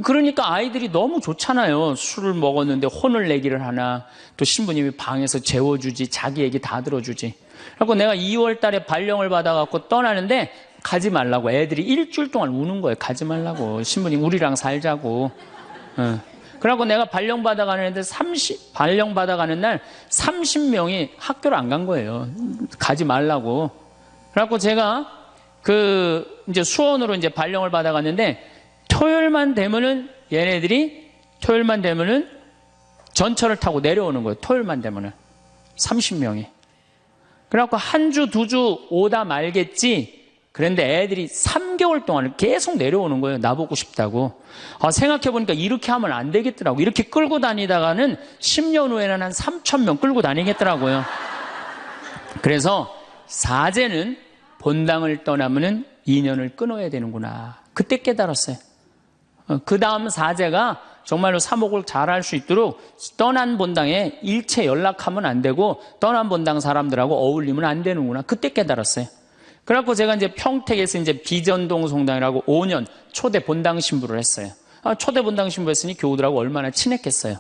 그러니까 아이들이 너무 좋잖아요. 술을 먹었는데 혼을 내기를 하나. 또 신부님이 방에서 재워주지. 자기 얘기 다 들어주지. 그래서 내가 2월 달에 발령을 받아갖고 떠나는데 가지 말라고. 애들이 일주일 동안 우는 거예요. 가지 말라고. 신부님 우리랑 살자고. 그래갖고 내가 발령 받아가는 날 30명이 학교를 안 간 거예요. 가지 말라고. 그래갖고 제가 이제 수원으로 이제 발령을 받아갔는데 토요일만 되면은 전철을 타고 내려오는 거예요. 토요일만 되면은 30명이. 그래갖고 한 주, 2주 오다 말겠지. 그런데 애들이 3개월 동안 계속 내려오는 거예요. 나보고 싶다고. 생각해보니까 이렇게 하면 안 되겠더라고. 이렇게 끌고 다니다가는 10년 후에는 한 3,000명 끌고 다니겠더라고요. 그래서 사제는 본당을 떠나면은 인연을 끊어야 되는구나. 그때 깨달았어요. 그 다음 사제가 정말로 사목을 잘할 수 있도록 떠난 본당에 일체 연락하면 안 되고 떠난 본당 사람들하고 어울리면 안 되는구나. 그때 깨달았어요. 그래갖고 제가 이제 평택에서 이제 비전동 성당이라고 5년 초대 본당 신부를 했어요. 초대 본당 신부 했으니 교우들하고 얼마나 친했겠어요.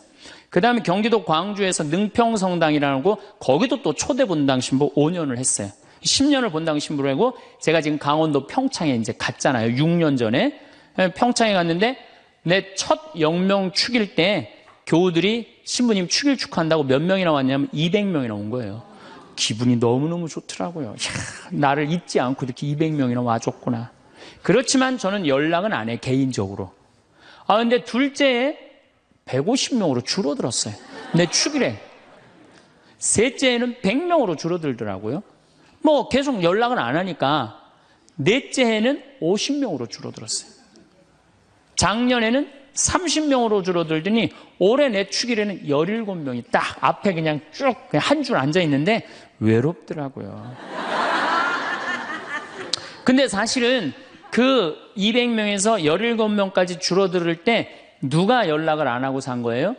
그 다음에 경기도 광주에서 능평성당이라는 거, 거기도 또 초대 본당 신부 5년을 했어요. 10년을 본당 신부로 하고, 제가 지금 강원도 평창에 이제 갔잖아요. 6년 전에. 평창에 갔는데, 내 첫 영명 축일 때 교우들이 신부님 축일 축하한다고 몇 명이나 왔냐면 200명이나 온 거예요. 기분이 너무너무 좋더라고요. 이야, 나를 잊지 않고 이렇게 200명이나 와줬구나. 그렇지만 저는 연락은 안 해, 개인적으로. 근데 둘째에 150명으로 줄어들었어요. 내 축일에. 셋째에는 100명으로 줄어들더라고요. 뭐 계속 연락은 안 하니까 넷째 해는 50명으로 줄어들었어요. 작년에는 30명으로 줄어들더니 올해 내 축일에는 17명이 딱 앞에 그냥 쭉 한 줄 앉아 있는데 외롭더라고요. 근데 사실은 그 200명에서 17명까지 줄어들 때 누가 연락을 안 하고 산 거예요?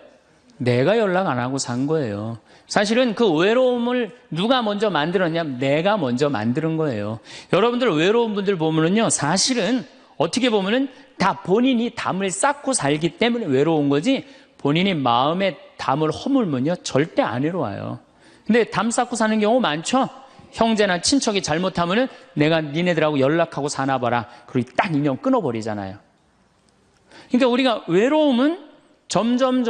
내가 연락 안 하고 산 거예요. 사실은 그 외로움을 누가 먼저 만들었냐면 내가 먼저 만드는 거예요. 여러분들 외로운 분들 보면은요, 사실은 어떻게 보면은 다 본인이 담을 쌓고 살기 때문에 외로운 거지, 본인이 마음에 담을 허물면요 절대 안 외로워요. 근데 담 쌓고 사는 경우 많죠. 형제나 친척이 잘못하면은 내가 니네들하고 연락하고 사나 봐라, 그리고 딱 인연 끊어버리잖아요. 그러니까 우리가 외로움은 점점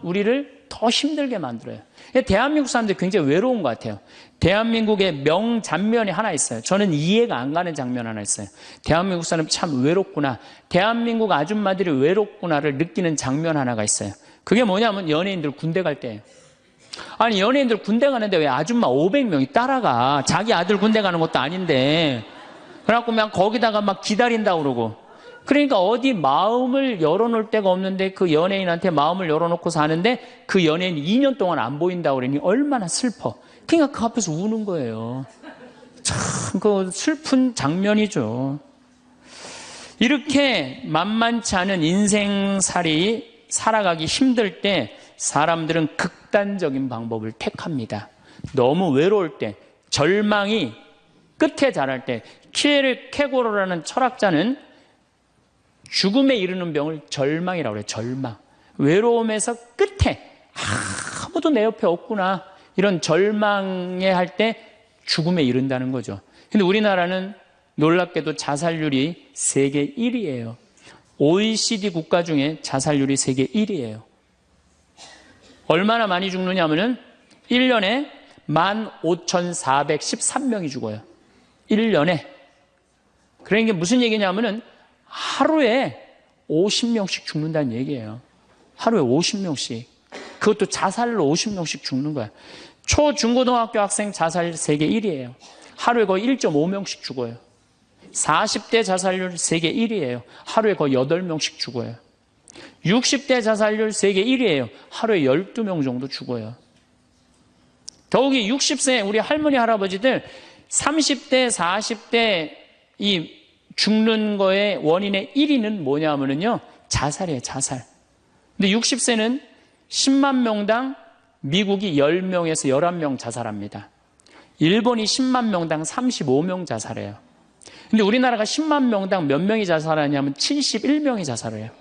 우리를 더 힘들게 만들어요. 대한민국 사람들이 굉장히 외로운 것 같아요. 대한민국의 명장면이 하나 있어요. 저는 이해가 안 가는 장면 하나 있어요. 대한민국 사람 참 외롭구나, 대한민국 아줌마들이 외롭구나를 느끼는 장면 하나가 있어요. 그게 뭐냐면 연예인들 군대 갈 때예요. 아니, 연예인들 군대 가는데 왜 아줌마 500명이 따라가? 자기 아들 군대 가는 것도 아닌데. 그래갖고 그냥 거기다가 막 기다린다고 그러고. 그러니까 어디 마음을 열어놓을 데가 없는데 그 연예인한테 마음을 열어놓고 사는데 그 연예인 2년 동안 안 보인다고 그러니 얼마나 슬퍼. 그러니까 그 앞에서 우는 거예요. 참 그 슬픈 장면이죠. 이렇게 만만치 않은 인생살이 살아가기 힘들 때 사람들은 극단적인 방법을 택합니다. 너무 외로울 때, 절망이 끝에 달할 때, 키에르케고르라는 철학자는 죽음에 이르는 병을 절망이라고 그래요. 절망. 외로움에서 끝에 아무도 내 옆에 없구나, 이런 절망에 할 때 죽음에 이른다는 거죠. 근데 우리나라는 놀랍게도 자살률이 세계 1위예요. OECD 국가 중에 자살률이 세계 1위예요. 얼마나 많이 죽느냐면은 1년에 15,413명이 죽어요. 1년에. 그러니까 무슨 얘기냐면은 하루에 50명씩 죽는다는 얘기예요. 하루에 50명씩. 그것도 자살로 50명씩 죽는 거야. 초, 중고등학교 학생 자살 세계 1위예요. 하루에 거의 1.5명씩 죽어요. 40대 자살률 세계 1위예요. 하루에 거의 8명씩 죽어요. 60대 자살률 세계 1위예요. 하루에 12명 정도 죽어요. 더욱이 60세 우리 할머니 할아버지들 30대 40대 이 죽는 거의 원인의 1위는 뭐냐면요, 자살이에요. 자살. 근데 60세는 10만 명당 미국이 10명에서 11명 자살합니다. 일본이 10만 명당 35명 자살해요. 근데 우리나라가 10만 명당 몇 명이 자살하냐면 71명이 자살해요.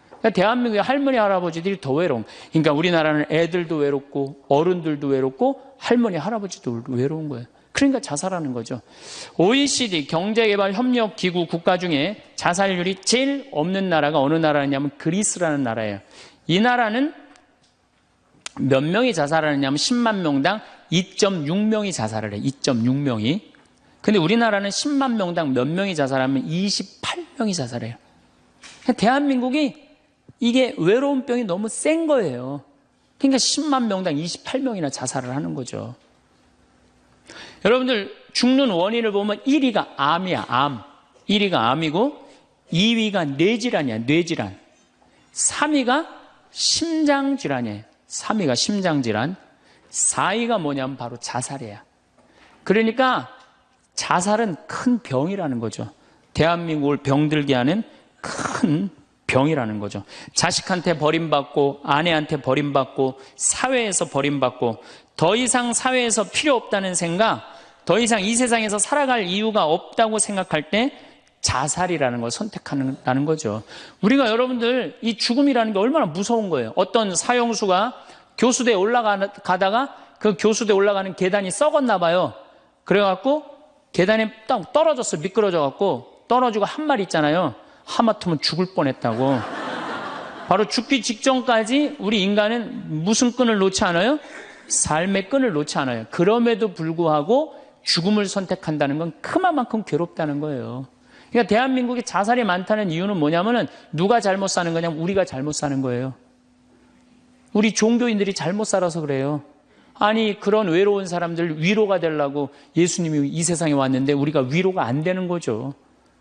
그러니까 대한민국의 할머니 할아버지들이 더 외로운. 그러니까 우리나라는 애들도 외롭고 어른들도 외롭고 할머니 할아버지도 외로운 거예요. 그러니까 자살하는 거죠. OECD 경제개발협력기구 국가 중에 자살률이 제일 없는 나라가 어느 나라냐면 그리스라는 나라예요. 이 나라는 몇 명이 자살하느냐면 10만 명당 2.6명이 자살을 해요. 2.6명이. 근데 우리나라는 10만 명당 몇 명이 자살하면 28명이 자살해요. 대한민국이 이게 외로운 병이 너무 센 거예요. 그러니까 10만 명당 28명이나 자살을 하는 거죠. 여러분들 죽는 원인을 보면 1위가 암이야, 암. 1위가 암이고 2위가 뇌질환이야, 뇌질환. 3위가 심장질환이에요. 3위가 심장질환. 4위가 뭐냐면 바로 자살이야. 그러니까 자살은 큰 병이라는 거죠. 대한민국을 병들게 하는 큰 병이라는 거죠. 자식한테 버림받고 아내한테 버림받고 사회에서 버림받고 더 이상 사회에서 필요 없다는 생각, 더 이상 이 세상에서 살아갈 이유가 없다고 생각할 때 자살이라는 걸 선택한다는 거죠. 우리가 여러분들 이 죽음이라는 게 얼마나 무서운 거예요. 어떤 사형수가 교수대에 올라가다가 그 교수대에 올라가는 계단이 썩었나 봐요. 그래갖고 계단에 딱 떨어졌어. 미끄러져갖고 떨어지고 한 말 있잖아요. 하마터면 죽을 뻔했다고. 바로 죽기 직전까지 우리 인간은 무슨 끈을 놓지 않아요? 삶의 끈을 놓지 않아요. 그럼에도 불구하고 죽음을 선택한다는 건 그만큼 괴롭다는 거예요. 그러니까 대한민국에 자살이 많다는 이유는 뭐냐면은 누가 잘못 사는 거냐면 우리가 잘못 사는 거예요. 우리 종교인들이 잘못 살아서 그래요. 아니 그런 외로운 사람들 위로가 되려고 예수님이 이 세상에 왔는데 우리가 위로가 안 되는 거죠.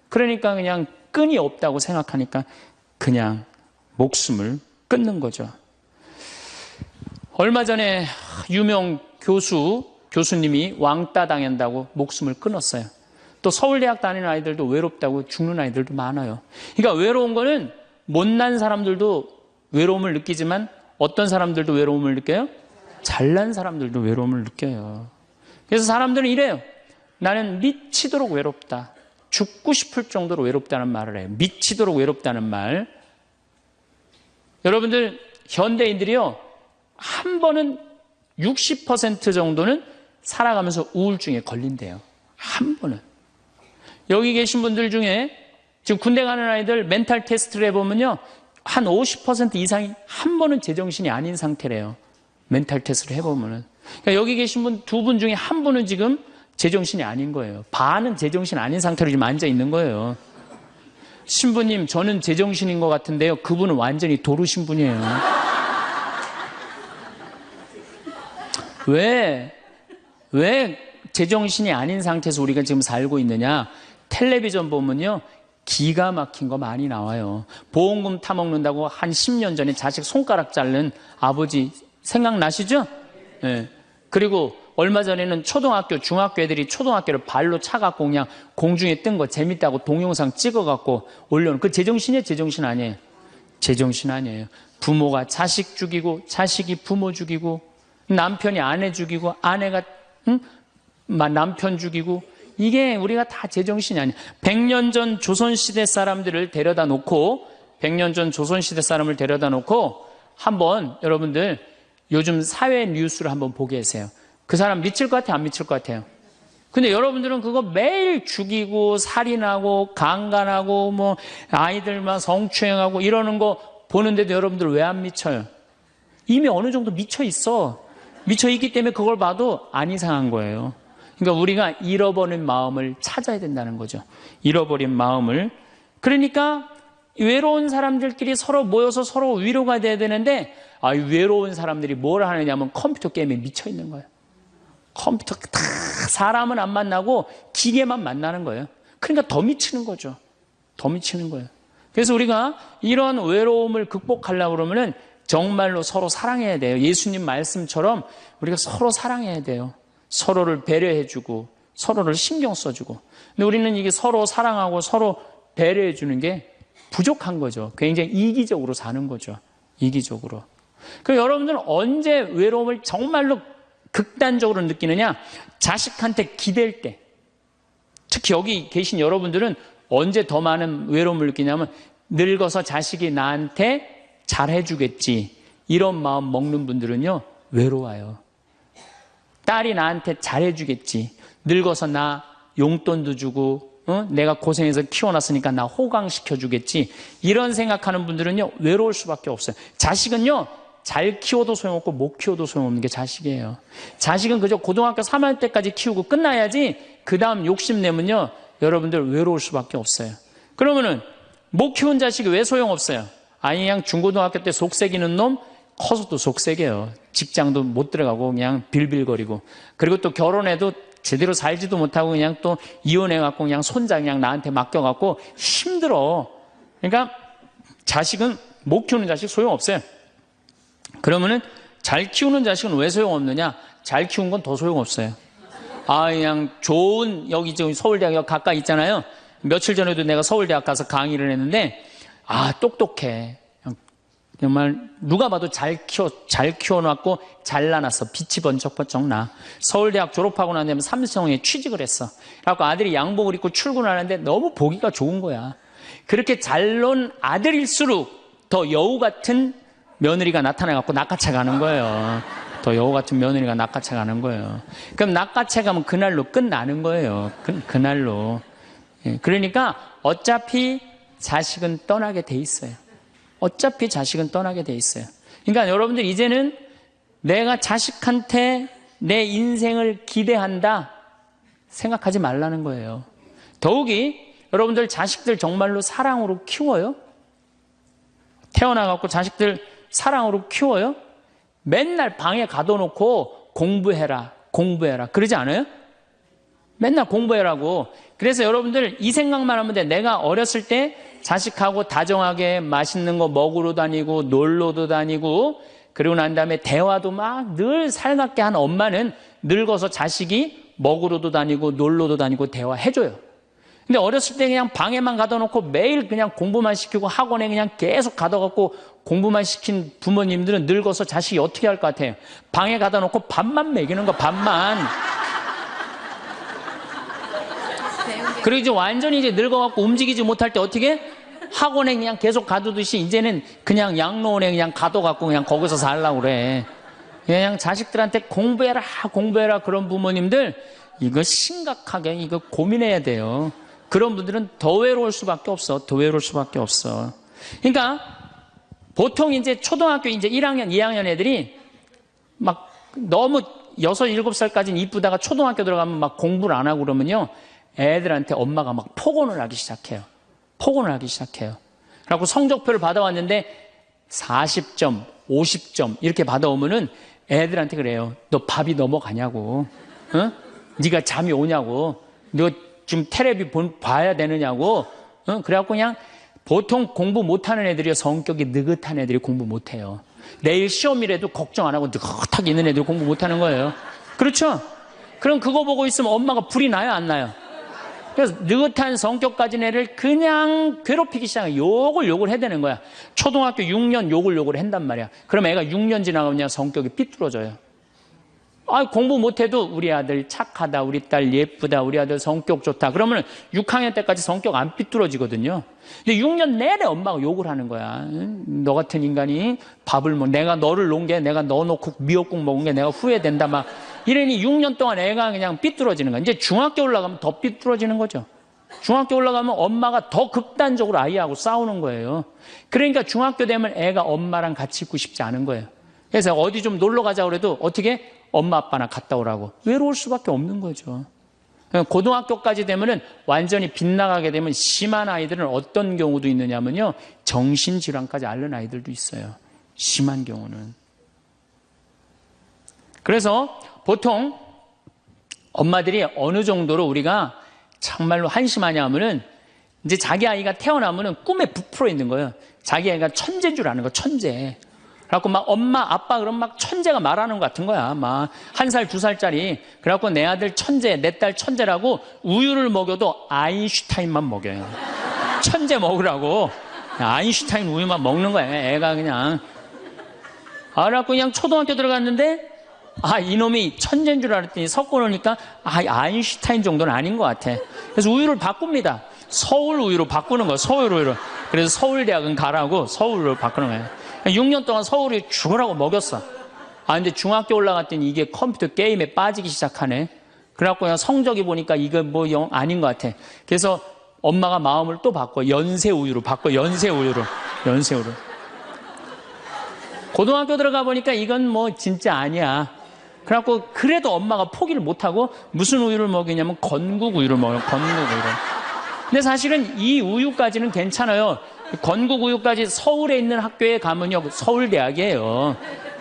그러니까 그냥 끈이 없다고 생각하니까 그냥 목숨을 끊는 거죠. 얼마 전에 유명 교수님이 왕따 당한다고 목숨을 끊었어요. 또 서울대학 다니는 아이들도 외롭다고 죽는 아이들도 많아요. 그러니까 외로운 거는 못난 사람들도 외로움을 느끼지만 어떤 사람들도 외로움을 느껴요? 잘난 사람들도 외로움을 느껴요. 그래서 사람들은 이래요. 나는 미치도록 외롭다. 죽고 싶을 정도로 외롭다는 말을 해요. 미치도록 외롭다는 말. 여러분들 현대인들이요. 한 번은 60% 정도는 살아가면서 우울증에 걸린대요. 한 번은. 여기 계신 분들 중에 지금 군대 가는 아이들 멘탈 테스트를 해보면요. 한 50% 이상이 한 번은 제정신이 아닌 상태래요. 멘탈 테스트를 해보면은. 그러니까 여기 계신 분 두 분 중에 한 분은 지금 제정신이 아닌 거예요. 반은 제정신 아닌 상태로 지금 앉아 있는 거예요. 신부님, 저는 제정신인 것 같은데요. 그분은 완전히 도루신 분이에요. 왜 제정신이 아닌 상태에서 우리가 지금 살고 있느냐? 텔레비전 보면요. 기가 막힌 거 많이 나와요. 보험금 타먹는다고 한 10년 전에 자식 손가락 자른 아버지 생각나시죠? 네. 그리고 얼마 전에는 초등학교, 중학교 애들이 초등학교를 발로 차갖고 그냥 공중에 뜬 거 재밌다고 동영상 찍어갖고 올려놓은 그 제정신이에요? 제정신 아니에요? 제정신 아니에요. 부모가 자식 죽이고 자식이 부모 죽이고 남편이 아내 죽이고 아내가 남편 죽이고 이게 우리가 다 제정신이 아니에요. 100년 전 조선시대 사람들을 데려다 놓고 100년 전 조선시대 사람을 데려다 놓고 한번 여러분들 요즘 사회 뉴스를 한번 보게 하세요. 그 사람 미칠 것 같아요? 안 미칠 것 같아요? 근데 여러분들은 그거 매일 죽이고 살인하고 강간하고 뭐 아이들만 성추행하고 이러는 거 보는데도 여러분들 왜 안 미쳐요? 이미 어느 정도 미쳐 있어. 미쳐 있기 때문에 그걸 봐도 안 이상한 거예요. 그러니까 우리가 잃어버린 마음을 찾아야 된다는 거죠. 잃어버린 마음을. 그러니까 외로운 사람들끼리 서로 모여서 서로 위로가 돼야 되는데 외로운 사람들이 뭘 하느냐면 컴퓨터 게임에 미쳐 있는 거예요. 컴퓨터 다 사람은 안 만나고 기계만 만나는 거예요. 그러니까 더 미치는 거죠. 더 미치는 거예요. 그래서 우리가 이런 외로움을 극복하려고 그러면은 정말로 서로 사랑해야 돼요. 예수님 말씀처럼 우리가 서로 사랑해야 돼요. 서로를 배려해주고 서로를 신경 써주고. 근데 우리는 이게 서로 사랑하고 서로 배려해주는 게 부족한 거죠. 굉장히 이기적으로 사는 거죠. 이기적으로. 그럼 여러분들은 언제 외로움을 정말로 극단적으로 느끼느냐? 자식한테 기댈 때. 특히 여기 계신 여러분들은 언제 더 많은 외로움을 느끼냐면 늙어서 자식이 나한테 잘해주겠지. 이런 마음 먹는 분들은요. 외로워요. 딸이 나한테 잘해주겠지. 늙어서 나 용돈도 주고 내가 고생해서 키워놨으니까 나 호강시켜주겠지. 이런 생각하는 분들은요. 외로울 수밖에 없어요. 자식은요. 잘 키워도 소용없고 못 키워도 소용없는 게 자식이에요. 자식은 그저 고등학교 3학년 때까지 키우고 끝나야지 그 다음 욕심내면요. 여러분들 외로울 수밖에 없어요. 그러면은 못 키운 자식이 왜 소용없어요? 아니 그냥 중고등학교 때 속색이는 놈 커서도 속색이에요. 직장도 못 들어가고 그냥 빌빌거리고 그리고 또 결혼해도 제대로 살지도 못하고 그냥 또 이혼해갖고 그냥 손자 그냥 나한테 맡겨갖고 힘들어. 그러니까 자식은 못 키우는 자식 소용없어요. 그러면은 잘 키우는 자식은 왜 소용없느냐? 잘 키운 건 더 소용없어요. 그냥 좋은 여기 지금 서울대학 가까이 있잖아요. 며칠 전에도 내가 서울대학 가서 강의를 했는데 똑똑해. 정말 누가 봐도 잘 키워놨고 잘나놨어. 빛이 번쩍번쩍 나. 서울대학 졸업하고 난 다음에 삼성에 취직을 했어. 그래갖고 아들이 양복을 입고 출근하는데 너무 보기가 좋은 거야. 그렇게 잘 논 아들일수록 더 여우 같은 며느리가 나타나갖고 낚아채 가는 거예요. 더 여우 같은 며느리가 낚아채 가는 거예요. 그럼 낚아채 가면 그날로 끝나는 거예요. 그날로. 그러니까 어차피 자식은 떠나게 돼 있어요. 어차피 자식은 떠나게 돼 있어요. 그러니까 여러분들 이제는 내가 자식한테 내 인생을 기대한다 생각하지 말라는 거예요. 더욱이 여러분들 자식들 정말로 사랑으로 키워요? 태어나갖고 자식들 사랑으로 키워요? 맨날 방에 가둬놓고 공부해라 그러지 않아요? 맨날 공부해라고. 그래서 여러분들 이 생각만 하면 돼. 내가 어렸을 때 자식하고 다정하게 맛있는 거 먹으러 다니고 놀러도 다니고 그러고 난 다음에 대화도 막 늘 살갑게 한 엄마는 늙어서 자식이 먹으러도 다니고 놀러도 다니고 대화해줘요. 근데 어렸을 때 그냥 방에만 가둬놓고 매일 그냥 공부만 시키고 학원에 그냥 계속 가둬갖고 공부만 시킨 부모님들은 늙어서 자식이 어떻게 할 것 같아요? 방에 가둬놓고 밥만 먹이는 거, 밥만. 그리고 이제 완전히 이제 늙어갖고 움직이지 못할 때 어떻게? 학원에 그냥 계속 가두듯이 이제는 그냥 양로원에 그냥 가둬갖고 그냥 거기서 살라고 그래. 그냥 자식들한테 공부해라 그런 부모님들 이거 심각하게 이거 고민해야 돼요. 그런 분들은 더 외로울 수밖에 없어. 더 외로울 수밖에 없어. 그러니까 보통 이제 초등학교 이제 1학년, 2학년 애들이 막 너무 6, 7살까지는 이쁘다가 초등학교 들어가면 막 공부를 안 하고 그러면요. 애들한테 엄마가 막 폭언을 하기 시작해요. 그래갖고 성적표를 받아왔는데 40점, 50점 이렇게 받아오면은 애들한테 그래요. 너 밥이 넘어가냐고. 어? 네가 잠이 오냐고. 너 지금 텔레비 봐야 되느냐고. 어? 그래갖고 그냥 보통 공부 못하는 애들이 성격이 느긋한 애들이 공부 못해요. 내일 시험이라도 걱정 안 하고 느긋하게 있는 애들이 공부 못하는 거예요. 그렇죠? 그럼 그거 보고 있으면 엄마가 불이 나요, 안 나요? 그래서 느긋한 성격 가진 애를 그냥 괴롭히기 시작해. 욕을 해대는 거야. 초등학교 6년 욕을 한단 말이야. 그럼 애가 6년 지나가면 그냥 성격이 삐뚤어져요. 공부 못해도 우리 아들 착하다, 우리 딸 예쁘다, 우리 아들 성격 좋다. 그러면 6학년 때까지 성격 안 삐뚤어지거든요. 근데 6년 내내 엄마가 욕을 하는 거야. 너 같은 인간이 밥을 내가 너를 놓은 게 내가 너 놓고 미역국 먹은 게 내가 후회된다 막 이러니 6년 동안 애가 그냥 삐뚤어지는 거야. 이제 중학교 올라가면 더 삐뚤어지는 거죠. 중학교 올라가면 엄마가 더 극단적으로 아이하고 싸우는 거예요. 그러니까 중학교 되면 애가 엄마랑 같이 있고 싶지 않은 거예요. 그래서 어디 좀 놀러 가자 그래도 어떻게? 엄마 아빠나 갔다 오라고. 외로울 수밖에 없는 거죠. 고등학교까지 되면은 완전히 빗나가게 되면 심한 아이들은 어떤 경우도 있느냐면요. 정신질환까지 앓는 아이들도 있어요. 심한 경우는. 그래서 보통 엄마들이 어느 정도로 우리가 정말로 한심하냐 하면은 이제 자기 아이가 태어나면은 꿈에 부풀어 있는 거예요. 자기 아이가 천재인 줄 아는 거, 천재. 그래갖고 막 엄마, 아빠 그럼 막 천재가 말하는 것 같은 거야. 막 1살, 2살짜리. 그래갖고 내 아들 천재, 내 딸 천재라고 우유를 먹여도 아인슈타인만 먹여요. 천재 먹으라고. 아인슈타인 우유만 먹는 거야. 애가 그냥. 그래갖고 그냥 초등학교 들어갔는데 이놈이 천재인 줄 알았더니 섞어 놓으니까 아인슈타인 정도는 아닌 것 같아. 그래서 우유를 바꿉니다. 서울 우유로 바꾸는 거야. 서울 우유로. 그래서 서울대학은 가라고 서울로 바꾸는 거야. 6년 동안 서울이 죽으라고 먹였어. 근데 중학교 올라갔더니 이게 컴퓨터 게임에 빠지기 시작하네. 그래갖고 그냥 성적이 보니까 이거 뭐 영 아닌 것 같아. 그래서 엄마가 마음을 또 바꿔. 연세 우유로 바꿔. 연세 우유로. 고등학교 들어가 보니까 이건 뭐 진짜 아니야. 그래갖고 그래도 엄마가 포기를 못하고 무슨 우유를 먹이냐면 건국 우유를 먹어요. 건국 우유를. 근데 사실은 이 우유까지는 괜찮아요. 건국 우유까지 서울에 있는 학교에 가면요. 서울대학이에요.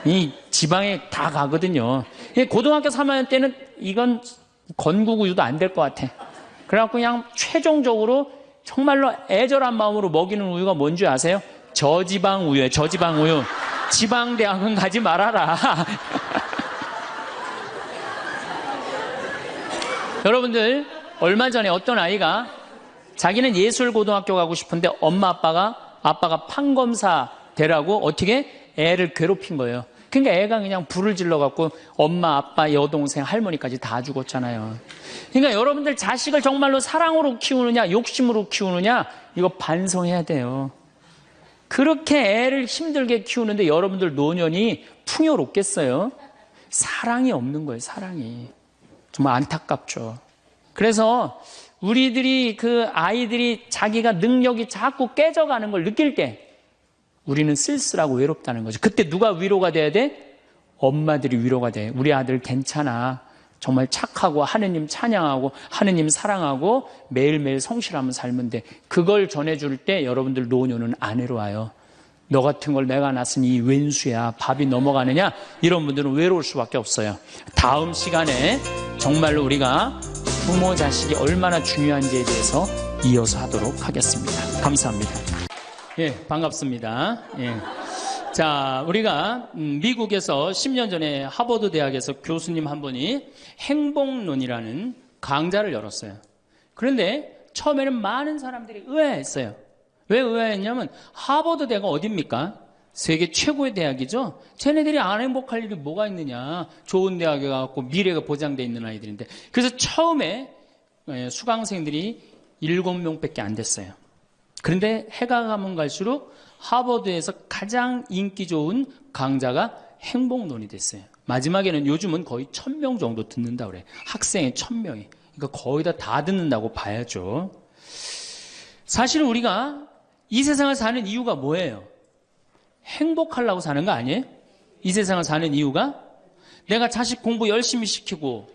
이 지방에 다 가거든요. 고등학교 3학년 때는 이건 건국 우유도 안 될 것 같아. 그래갖고 그냥 최종적으로 정말로 애절한 마음으로 먹이는 우유가 뭔지 아세요? 저지방 우유예요. 저지방 우유. 지방대학은 가지 말아라. 여러분들 얼마 전에 어떤 아이가 자기는 예술고등학교 가고 싶은데 엄마 아빠가 판검사 되라고 어떻게 애를 괴롭힌 거예요. 그러니까 애가 그냥 불을 질러갖고 엄마, 아빠, 여동생, 할머니까지 다 죽었잖아요. 그러니까 여러분들 자식을 정말로 사랑으로 키우느냐, 욕심으로 키우느냐, 이거 반성해야 돼요. 그렇게 애를 힘들게 키우는데 여러분들 노년이 풍요롭겠어요? 사랑이 없는 거예요, 사랑이. 정말 안타깝죠. 그래서 우리들이 그 아이들이 자기가 능력이 자꾸 깨져가는 걸 느낄 때 우리는 쓸쓸하고 외롭다는 거죠. 그때 누가 위로가 돼야 돼? 엄마들이 위로가 돼. 우리 아들 괜찮아. 정말 착하고 하느님 찬양하고 하느님 사랑하고 매일매일 성실하면 살면 돼. 그걸 전해줄 때 여러분들 노년은 안 외로워요. 너 같은 걸 내가 낳았으니 이 왼수야. 밥이 넘어가느냐? 이런 분들은 외로울 수밖에 없어요. 다음 시간에 정말로 우리가 부모 자식이 얼마나 중요한지에 대해서 이어서 하도록 하겠습니다. 감사합니다. 예, 반갑습니다. 예. 자, 우리가 미국에서 10년 전에 하버드 대학에서 교수님 한 분이 행복론이라는 강좌를 열었어요. 그런데 처음에는 많은 사람들이 의아했어요. 왜 의아했냐면 하버드 대가 어딥니까? 세계 최고의 대학이죠. 쟤네들이 안 행복할 일이 뭐가 있느냐. 좋은 대학에 가고 미래가 보장되어 있는 아이들인데. 그래서 처음에 수강생들이 7명밖에 안 됐어요. 그런데 해가 가면 갈수록 하버드에서 가장 인기 좋은 강좌가 행복론이 됐어요. 마지막에는 요즘은 거의 1000명 정도 듣는다고 그래요. 학생이 1000명이. 그러니까 거의 다 듣는다고 봐야죠. 사실 우리가 이 세상을 사는 이유가 뭐예요? 행복하려고 사는 거 아니에요? 이 세상을 사는 이유가? 내가 자식 공부 열심히 시키고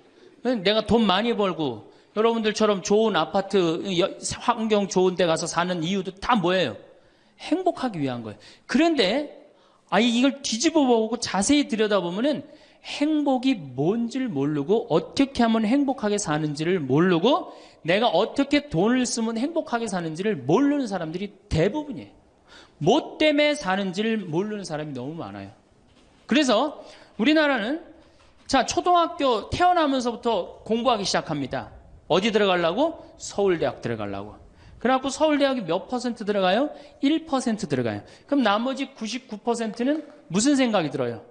내가 돈 많이 벌고 여러분들처럼 좋은 아파트 환경 좋은 데 가서 사는 이유도 다 뭐예요? 행복하기 위한 거예요. 그런데 이걸 뒤집어 보고 자세히 들여다보면은 행복이 뭔지를 모르고 어떻게 하면 행복하게 사는지를 모르고 내가 어떻게 돈을 쓰면 행복하게 사는지를 모르는 사람들이 대부분이에요. 뭐 때문에 사는지를 모르는 사람이 너무 많아요. 그래서 우리나라는 자, 초등학교 태어나면서부터 공부하기 시작합니다. 어디 들어가려고? 서울대학 들어가려고. 그래갖고 서울대학이 몇 퍼센트 들어가요? 1% 들어가요. 그럼 나머지 99%는 무슨 생각이 들어요?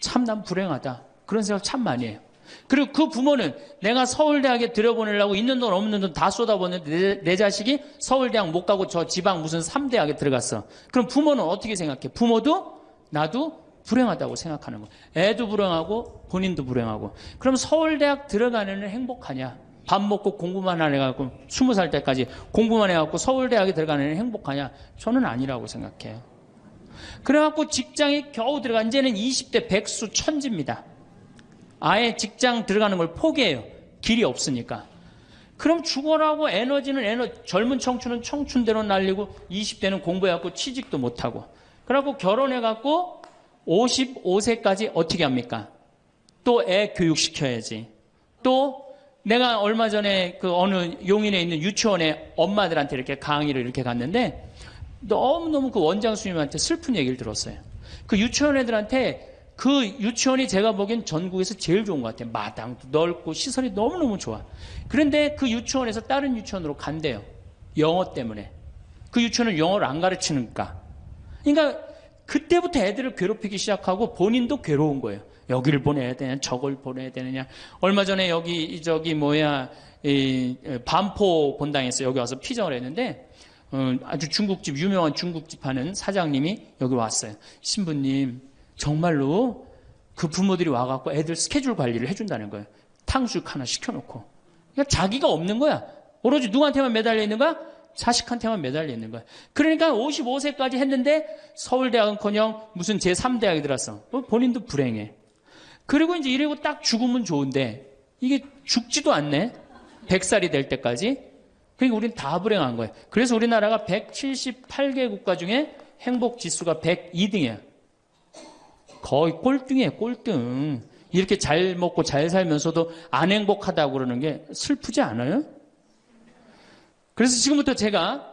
참 난 불행하다. 그런 생각 참 많이 해요. 그리고 그 부모는 내가 서울대학에 들여보내려고 있는 돈 없는 돈 다 쏟아붓는데 내 자식이 서울대학 못 가고 저 지방 무슨 3대학에 들어갔어. 그럼 부모는 어떻게 생각해? 부모도 나도 불행하다고 생각하는 거예요. 애도 불행하고 본인도 불행하고. 그럼 서울대학 들어가는 애는 행복하냐? 밥 먹고 공부만 안 해갖고 20살 때까지 공부만 해갖고 서울대학에 들어가는 애는 행복하냐? 저는 아니라고 생각해요. 그래갖고 직장에 겨우 들어가 이제는 20대 백수 천지입니다. 아예 직장 들어가는 걸 포기해요. 길이 없으니까. 그럼 죽어라고 에너지는 젊은 청춘은 청춘대로 날리고 20대는 공부해갖고 취직도 못하고 그래갖고 결혼해갖고 55세까지 어떻게 합니까? 또 애 교육시켜야지. 또 내가 얼마 전에 그 어느 용인에 있는 유치원에 엄마들한테 이렇게 강의를 이렇게 갔는데 너무너무 그 원장 선생님한테 슬픈 얘기를 들었어요. 그 유치원 애들한테 그 유치원이 제가 보기엔 전국에서 제일 좋은 것 같아요. 마당도 넓고 시설이 너무너무 좋아. 그런데 그 유치원에서 다른 유치원으로 간대요. 영어 때문에. 그 유치원은 영어를 안 가르치니까. 그러니까 그때부터 애들을 괴롭히기 시작하고 본인도 괴로운 거예요. 여기를 보내야 되냐, 저걸 보내야 되느냐. 얼마 전에 반포 본당에서 여기 와서 피정을 했는데 아주 중국집, 유명한 중국집 하는 사장님이 여기 왔어요. 신부님, 정말로 그 부모들이 와갖고 애들 스케줄 관리를 해준다는 거예요. 탕수육 하나 시켜놓고. 그러니까 자기가 없는 거야. 오로지 누구한테만 매달려 있는 거야? 자식한테만 매달려 있는 거야. 그러니까 55세까지 했는데 서울대학은커녕 무슨 제3대학에 들었어. 본인도 불행해. 그리고 이제 이러고 딱 죽으면 좋은데 이게 죽지도 않네. 100살이 될 때까지. 그러니까 우리는 다 불행한 거예요. 그래서 우리나라가 178개 국가 중에 행복 지수가 102등이에요. 거의 꼴등이에요, 꼴등. 이렇게 잘 먹고 잘 살면서도 안 행복하다고 그러는 게 슬프지 않아요? 그래서 지금부터 제가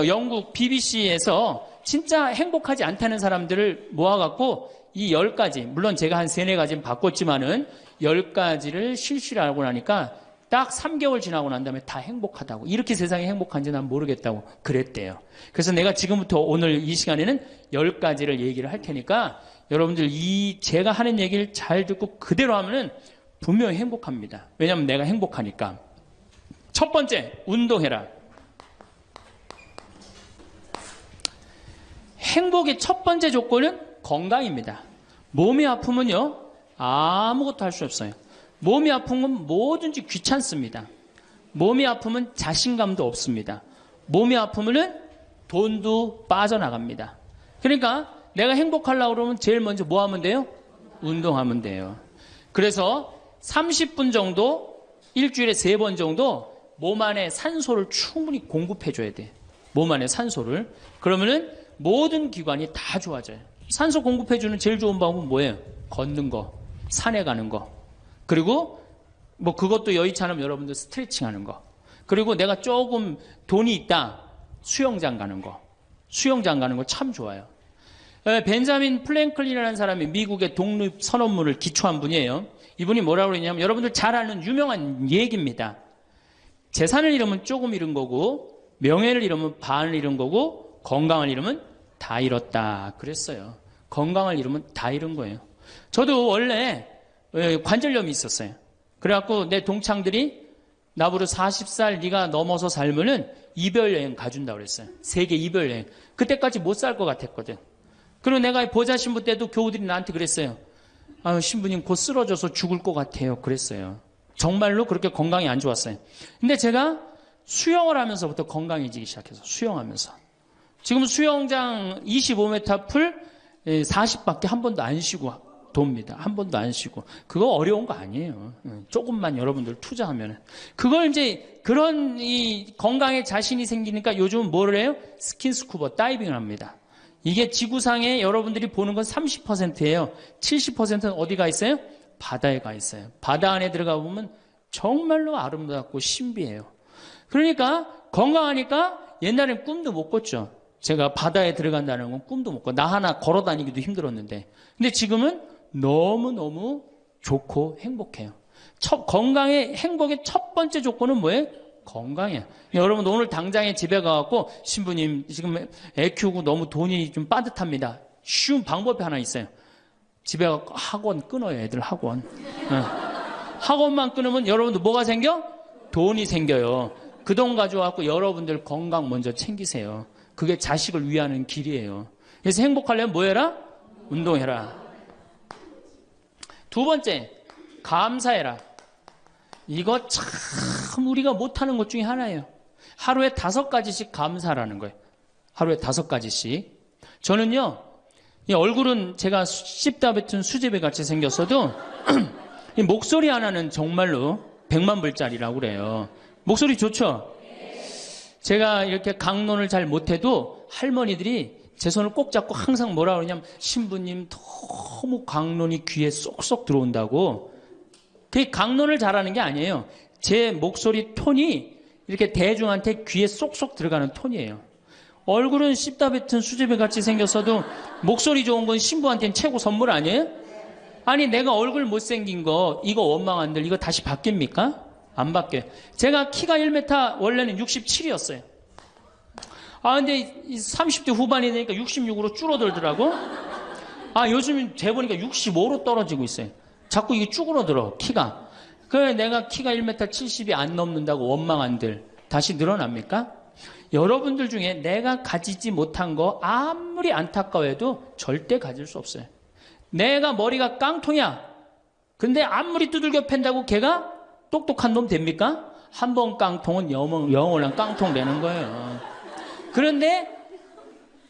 영국 BBC에서 진짜 행복하지 않다는 사람들을 모아갖고 이 10가지, 물론 제가 한 3-4가지는 바꿨지만은 10가지를 실시를 하고 나니까 딱 3개월 지나고 난 다음에 다 행복하다고. 이렇게 세상이 행복한지 난 모르겠다고 그랬대요. 그래서 내가 지금부터 오늘 이 시간에는 10가지를 얘기를 할 테니까 여러분들 제가 하는 얘기를 잘 듣고 그대로 하면은 분명히 행복합니다. 왜냐하면 내가 행복하니까. 첫 번째, 운동해라. 행복의 첫 번째 조건은 건강입니다. 몸이 아프면요, 아무것도 할 수 없어요. 몸이 아픈 건 뭐든지 귀찮습니다. 몸이 아프면 자신감도 없습니다. 몸이 아프면은 돈도 빠져나갑니다. 그러니까 내가 행복하려고 그러면 제일 먼저 뭐 하면 돼요? 운동하면 돼요. 그래서 30분 정도, 일주일에 3번 정도 몸 안에 산소를 충분히 공급해줘야 돼. 몸 안에 산소를. 그러면은 모든 기관이 다 좋아져요. 산소 공급해주는 제일 좋은 방법은 뭐예요? 걷는 거, 산에 가는 거. 그리고 뭐 그것도 여의치 않으면 여러분들 스트레칭 하는 거. 그리고 내가 조금 돈이 있다. 수영장 가는 거. 수영장 가는 거 참 좋아요. 벤자민 플랭클린이라는 사람이 미국의 독립 선언문을 기초한 분이에요. 이분이 뭐라고 그러냐면 여러분들 잘 아는 유명한 얘기입니다. 재산을 잃으면 조금 잃은 거고 명예를 잃으면 반을 잃은 거고 건강을 잃으면 다 잃었다 그랬어요. 건강을 잃으면 다 잃은 거예요. 저도 원래 관절염이 있었어요. 그래갖고 내 동창들이 나보고 40살 네가 넘어서 살면은 이별여행 가준다고 그랬어요. 세계 이별여행. 그때까지 못 살 것 같았거든. 그리고 내가 보자 신부 때도 교우들이 나한테 그랬어요. 아유, 신부님 곧 쓰러져서 죽을 것 같아요. 그랬어요. 정말로 그렇게 건강이 안 좋았어요. 근데 제가 수영을 하면서부터 건강해지기 시작해서 수영하면서. 지금 수영장 25m 풀 40밖에 한 번도 안 쉬고 돕니다. 한 번도 안 쉬고. 그거 어려운 거 아니에요. 조금만 여러분들 투자하면. 그걸 이제 그런 이 건강에 자신이 생기니까 요즘 뭐를 해요? 스킨스쿠버 다이빙을 합니다. 이게 지구상에 여러분들이 보는 건 30%예요. 70%는 어디가 있어요? 바다에 가 있어요. 바다 안에 들어가 보면 정말로 아름답고 신비해요. 그러니까 건강하니까 옛날엔 꿈도 못 꿨죠. 제가 바다에 들어간다는 건 꿈도 못 꿔. 나 하나 걸어 다니기도 힘들었는데. 근데 지금은 너무너무 좋고 행복해요. 건강의 행복의 첫 번째 조건은 뭐예요? 건강이에요. 여러분 오늘 당장에 집에 가갖고 신부님 지금 애 키우고 너무 돈이 좀 빠듯합니다. 쉬운 방법이 하나 있어요. 집에 가서 학원 끊어요. 애들 학원. 학원만 끊으면 여러분들 뭐가 생겨? 돈이 생겨요. 그 돈 가져와갖고 여러분들 건강 먼저 챙기세요. 그게 자식을 위하는 길이에요. 그래서 행복하려면 뭐 해라? 운동해라. 두 번째, 감사해라. 이거 참 우리가 못하는 것 중에 하나예요. 하루에 5가지씩 감사하라는 거예요. 하루에 5가지씩. 저는요, 이 얼굴은 제가 씹다 뱉은 수제비 같이 생겼어도 이 목소리 하나는 정말로 100만 불짜리라고 그래요. 목소리 좋죠? 제가 이렇게 강론을 잘 못해도 할머니들이 제 손을 꼭 잡고 항상 뭐라 그러냐면 신부님 너무 강론이 귀에 쏙쏙 들어온다고. 그게 강론을 잘하는 게 아니에요. 제 목소리 톤이 이렇게 대중한테 귀에 쏙쏙 들어가는 톤이에요. 얼굴은 씹다 뱉은 수제비 같이 생겼어도 목소리 좋은 건 신부한테는 최고 선물 아니에요? 아니 내가 얼굴 못생긴 거 이거 원망한들 이거 다시 바뀝니까? 안 바뀌어요. 제가 키가 1m 원래는 67이었어요. 아 근데 30대 후반이 되니까 66으로 줄어들더라고. 아 요즘 재보니까 65로 떨어지고 있어요. 자꾸 이게 쭈그러들어 키가. 그래 내가 키가 1m 70이 안 넘는다고 원망한들 다시 늘어납니까? 여러분들 중에 내가 가지지 못한 거 아무리 안타까워해도 절대 가질 수 없어요. 내가 머리가 깡통이야. 근데 아무리 두들겨 팬다고 걔가 똑똑한 놈 됩니까? 한 번 깡통은 영원한 깡통 되는 거예요. 그런데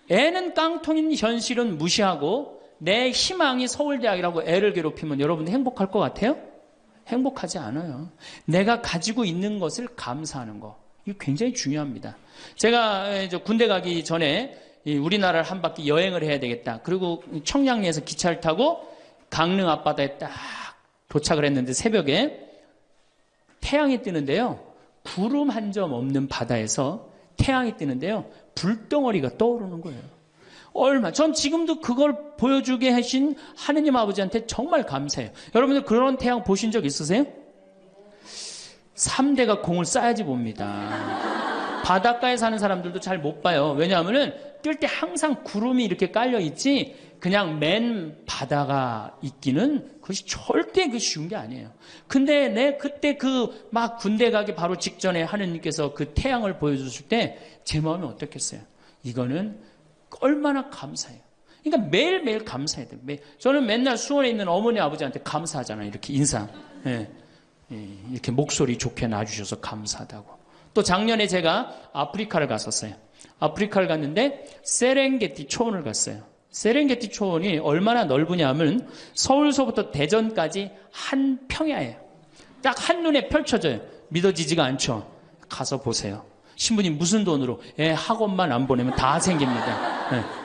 애는 깡통인 현실은 무시하고 내 희망이 서울대학이라고 애를 괴롭히면 여러분 행복할 것 같아요? 행복하지 않아요. 내가 가지고 있는 것을 감사하는 거. 이거 굉장히 중요합니다. 제가 이제 군대 가기 전에 우리나라를 한 바퀴 여행을 해야 되겠다. 그리고 청량리에서 기차를 타고 강릉 앞바다에 딱 도착을 했는데 새벽에 태양이 뜨는데요. 구름 한 점 없는 바다에서 태양이 뜨는데요. 불덩어리가 떠오르는 거예요. 전 지금도 그걸 보여주게 하신 하느님 아버지한테 정말 감사해요. 여러분들 그런 태양 보신 적 있으세요? 3대가 공을 싸야지 봅니다. 바닷가에 사는 사람들도 잘 못 봐요. 왜냐하면은 뜰 때 항상 구름이 이렇게 깔려 있지 그냥 맨 바다가 있기는 그것이 절대 그 쉬운 게 아니에요. 근데 내 그때 그 막 군대 가기 바로 직전에 하느님께서 그 태양을 보여주실 때 제 마음이 어떻겠어요? 이거는 얼마나 감사해요. 그러니까 매일매일 감사해야 돼요. 저는 맨날 수원에 있는 어머니 아버지한테 감사하잖아요. 이렇게 인사. 예. 이렇게 목소리 좋게 놔주셔서 감사하다고. 또 작년에 제가 아프리카를 갔었어요. 아프리카를 갔는데 세렝게티 초원을 갔어요. 세렝게티 초원이 얼마나 넓으냐 하면 서울서부터 대전까지 한 평야예요. 딱 한눈에 펼쳐져요. 믿어지지가 않죠. 가서 보세요. 신부님 무슨 돈으로? 학원만 안 보내면 다 생깁니다.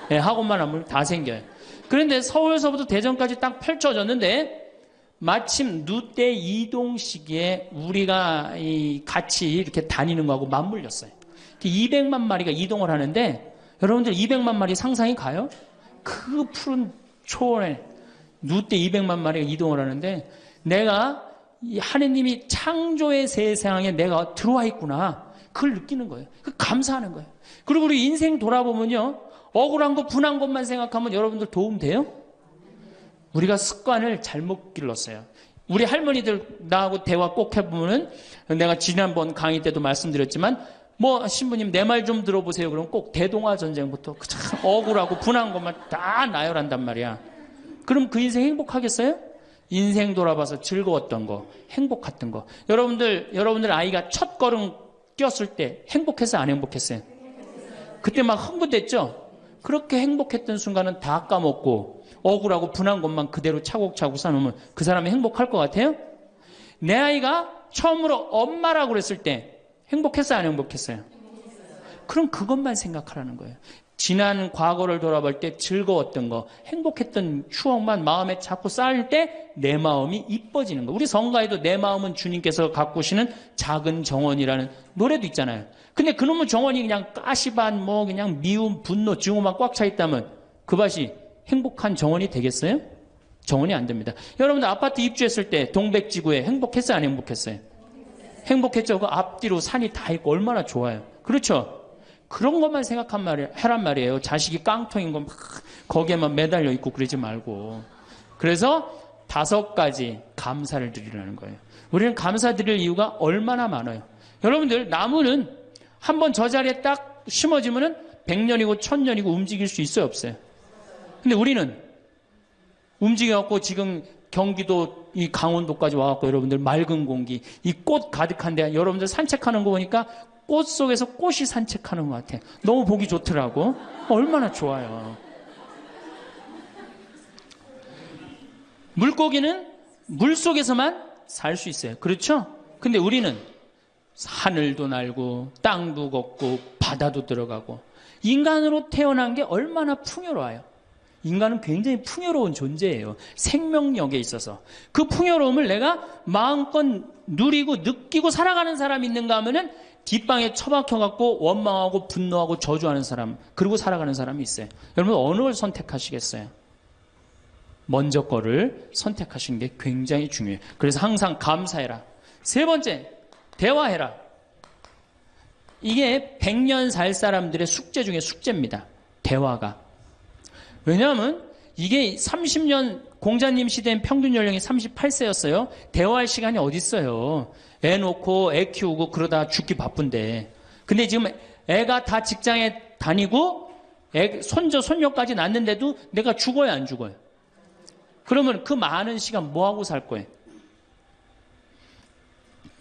학원만 안 보내면 다 생겨요. 그런데 서울서부터 대전까지 딱 펼쳐졌는데 마침 누때 이동 시기에 우리가 같이 이렇게 다니는 거하고 맞물렸어요. 200만 마리가 이동을 하는데 여러분들 200만 마리 상상이 가요? 그 푸른 초원에 누때 200만 마리가 이동을 하는데 내가 이 하느님이 창조의 세상에 내가 들어와 있구나. 그걸 느끼는 거예요. 감사하는 거예요. 그리고 우리 인생 돌아보면요. 억울한 것, 분한 것만 생각하면 여러분들 도움 돼요? 우리가 습관을 잘못 길렀어요. 우리 할머니들 나하고 대화 꼭 해보면은 내가 지난번 강의 때도 말씀드렸지만 신부님 내 말 좀 들어보세요. 그럼 꼭 대동아 전쟁부터 참 억울하고 분한 것만 다 나열한단 말이야. 그럼 그 인생 행복하겠어요? 인생 돌아봐서 즐거웠던 거, 행복했던 거. 여러분들 아이가 첫 걸음 뛰었을 때 행복했어요? 안 행복했어요? 그때 막 흥분됐죠? 그렇게 행복했던 순간은 다 까먹고 억울하고 분한 것만 그대로 차곡차곡 쌓아놓으면 그 사람이 행복할 것 같아요? 내 아이가 처음으로 엄마라고 그랬을 때 행복했어요? 안 행복했어요? 그럼 그것만 생각하라는 거예요. 지난 과거를 돌아볼 때 즐거웠던 거, 행복했던 추억만 마음에 자꾸 쌓일 때 내 마음이 이뻐지는 거. 우리 성가에도 내 마음은 주님께서 가꾸시는 작은 정원이라는 노래도 있잖아요. 근데 그놈의 정원이 그냥 가시반, 그냥 미움, 분노, 증오만 꽉 차 있다면 그 밭이 행복한 정원이 되겠어요? 정원이 안 됩니다. 여러분들 아파트 입주했을 때 동백지구에 행복했어요? 안 행복했어요? 행복했죠? 그 앞뒤로 산이 다 있고 얼마나 좋아요. 그렇죠? 그런 것만 하란 말이에요. 자식이 깡통인 거 막 거기에만 매달려 있고 그러지 말고. 그래서 5가지 감사를 드리라는 거예요. 우리는 감사드릴 이유가 얼마나 많아요. 여러분들 나무는 한번 저 자리에 딱 심어지면은 100년이고 1000년이고 움직일 수 있어요, 없어요? 근데 우리는 움직여갖고 지금 경기도 이 강원도까지 와갖고 여러분들 맑은 공기, 이 꽃 가득한데 여러분들 산책하는 거 보니까 꽃 속에서 꽃이 산책하는 것 같아. 너무 보기 좋더라고. 얼마나 좋아요. 물고기는 물 속에서만 살 수 있어요. 그렇죠? 근데 우리는 하늘도 날고 땅도 걷고 바다도 들어가고 인간으로 태어난 게 얼마나 풍요로워요. 인간은 굉장히 풍요로운 존재예요. 생명력에 있어서. 그 풍요로움을 내가 마음껏 누리고 느끼고 살아가는 사람이 있는가 하면은 뒷방에 처박혀갖고 원망하고 분노하고 저주하는 사람, 그리고 살아가는 사람이 있어요. 여러분 어느 걸 선택하시겠어요? 먼저 거를 선택하시는 게 굉장히 중요해요. 그래서 항상 감사해라. 3번째, 대화해라. 이게 100년 살 사람들의 숙제 중에 숙제입니다. 대화가. 왜냐하면 이게 30년 공자님 시대엔 평균 연령이 38세였어요. 대화할 시간이 어디 있어요. 애 놓고 애 키우고 그러다 죽기 바쁜데. 근데 지금 애가 다 직장에 다니고 손자 손녀까지 낳는데도 내가 죽어요, 안 죽어요? 그러면 그 많은 시간 뭐하고 살 거예요?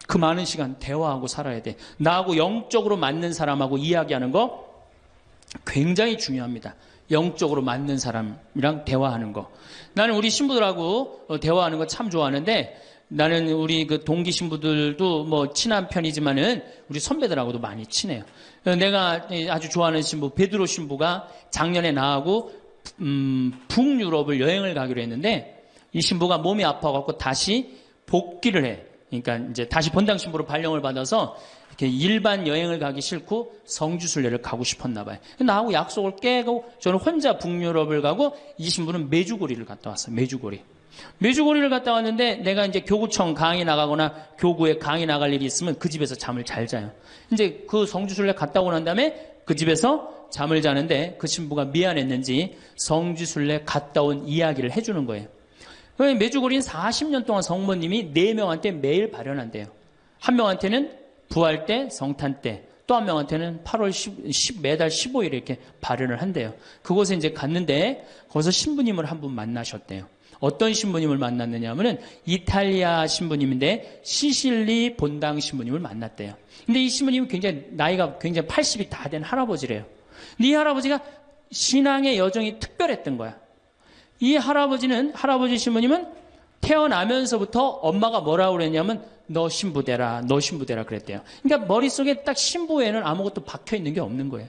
그 많은 시간 대화하고 살아야 돼. 나하고 영적으로 맞는 사람하고 이야기하는 거 굉장히 중요합니다. 영적으로 맞는 사람이랑 대화하는 거. 나는 우리 신부들하고 대화하는 거 참 좋아하는데, 나는 우리 그 동기 신부들도 친한 편이지만은 우리 선배들하고도 많이 친해요. 내가 아주 좋아하는 신부 베드로 신부가 작년에 나하고 북유럽을 여행을 가기로 했는데, 이 신부가 몸이 아파갖고 다시 복귀를 해. 그러니까 이제 다시 본당 신부로 발령을 받아서 이렇게 일반 여행을 가기 싫고 성지순례를 가고 싶었나 봐요. 나하고 약속을 깨고 저는 혼자 북유럽을 가고 이 신부는 메주고리를 갔다 왔어요. 메주고리. 메주고리를 갔다 왔는데 내가 이제 교구청 강의 나가거나 교구에 강의 나갈 일이 있으면 그 집에서 잠을 잘 자요. 이제 그 성지순례 갔다 오고 난 다음에 그 집에서 잠을 자는데 그 신부가 미안했는지 성지순례 갔다 온 이야기를 해주는 거예요. 메주고리는 40년 동안 성모님이 4명한테 매일 발현한대요. 한 명한테는 부활 때, 성탄 때, 또 한 명한테는 8월 10, 매달 15일에 이렇게 발현을 한대요. 그곳에 이제 갔는데 거기서 신부님을 한 분 만나셨대요. 어떤 신부님을 만났느냐 하면은 이탈리아 신부님인데 시실리 본당 신부님을 만났대요. 근데 이 신부님은 굉장히 나이가 굉장히 80이 다 된 할아버지래요. 근데 이 할아버지가 신앙의 여정이 특별했던 거야. 이 할아버지 신부님은 태어나면서부터 엄마가 뭐라고 그랬냐면 너 신부되라, 너 신부되라 그랬대요. 그러니까 머릿속에 딱 신부에는 아무것도 박혀 있는 게 없는 거예요.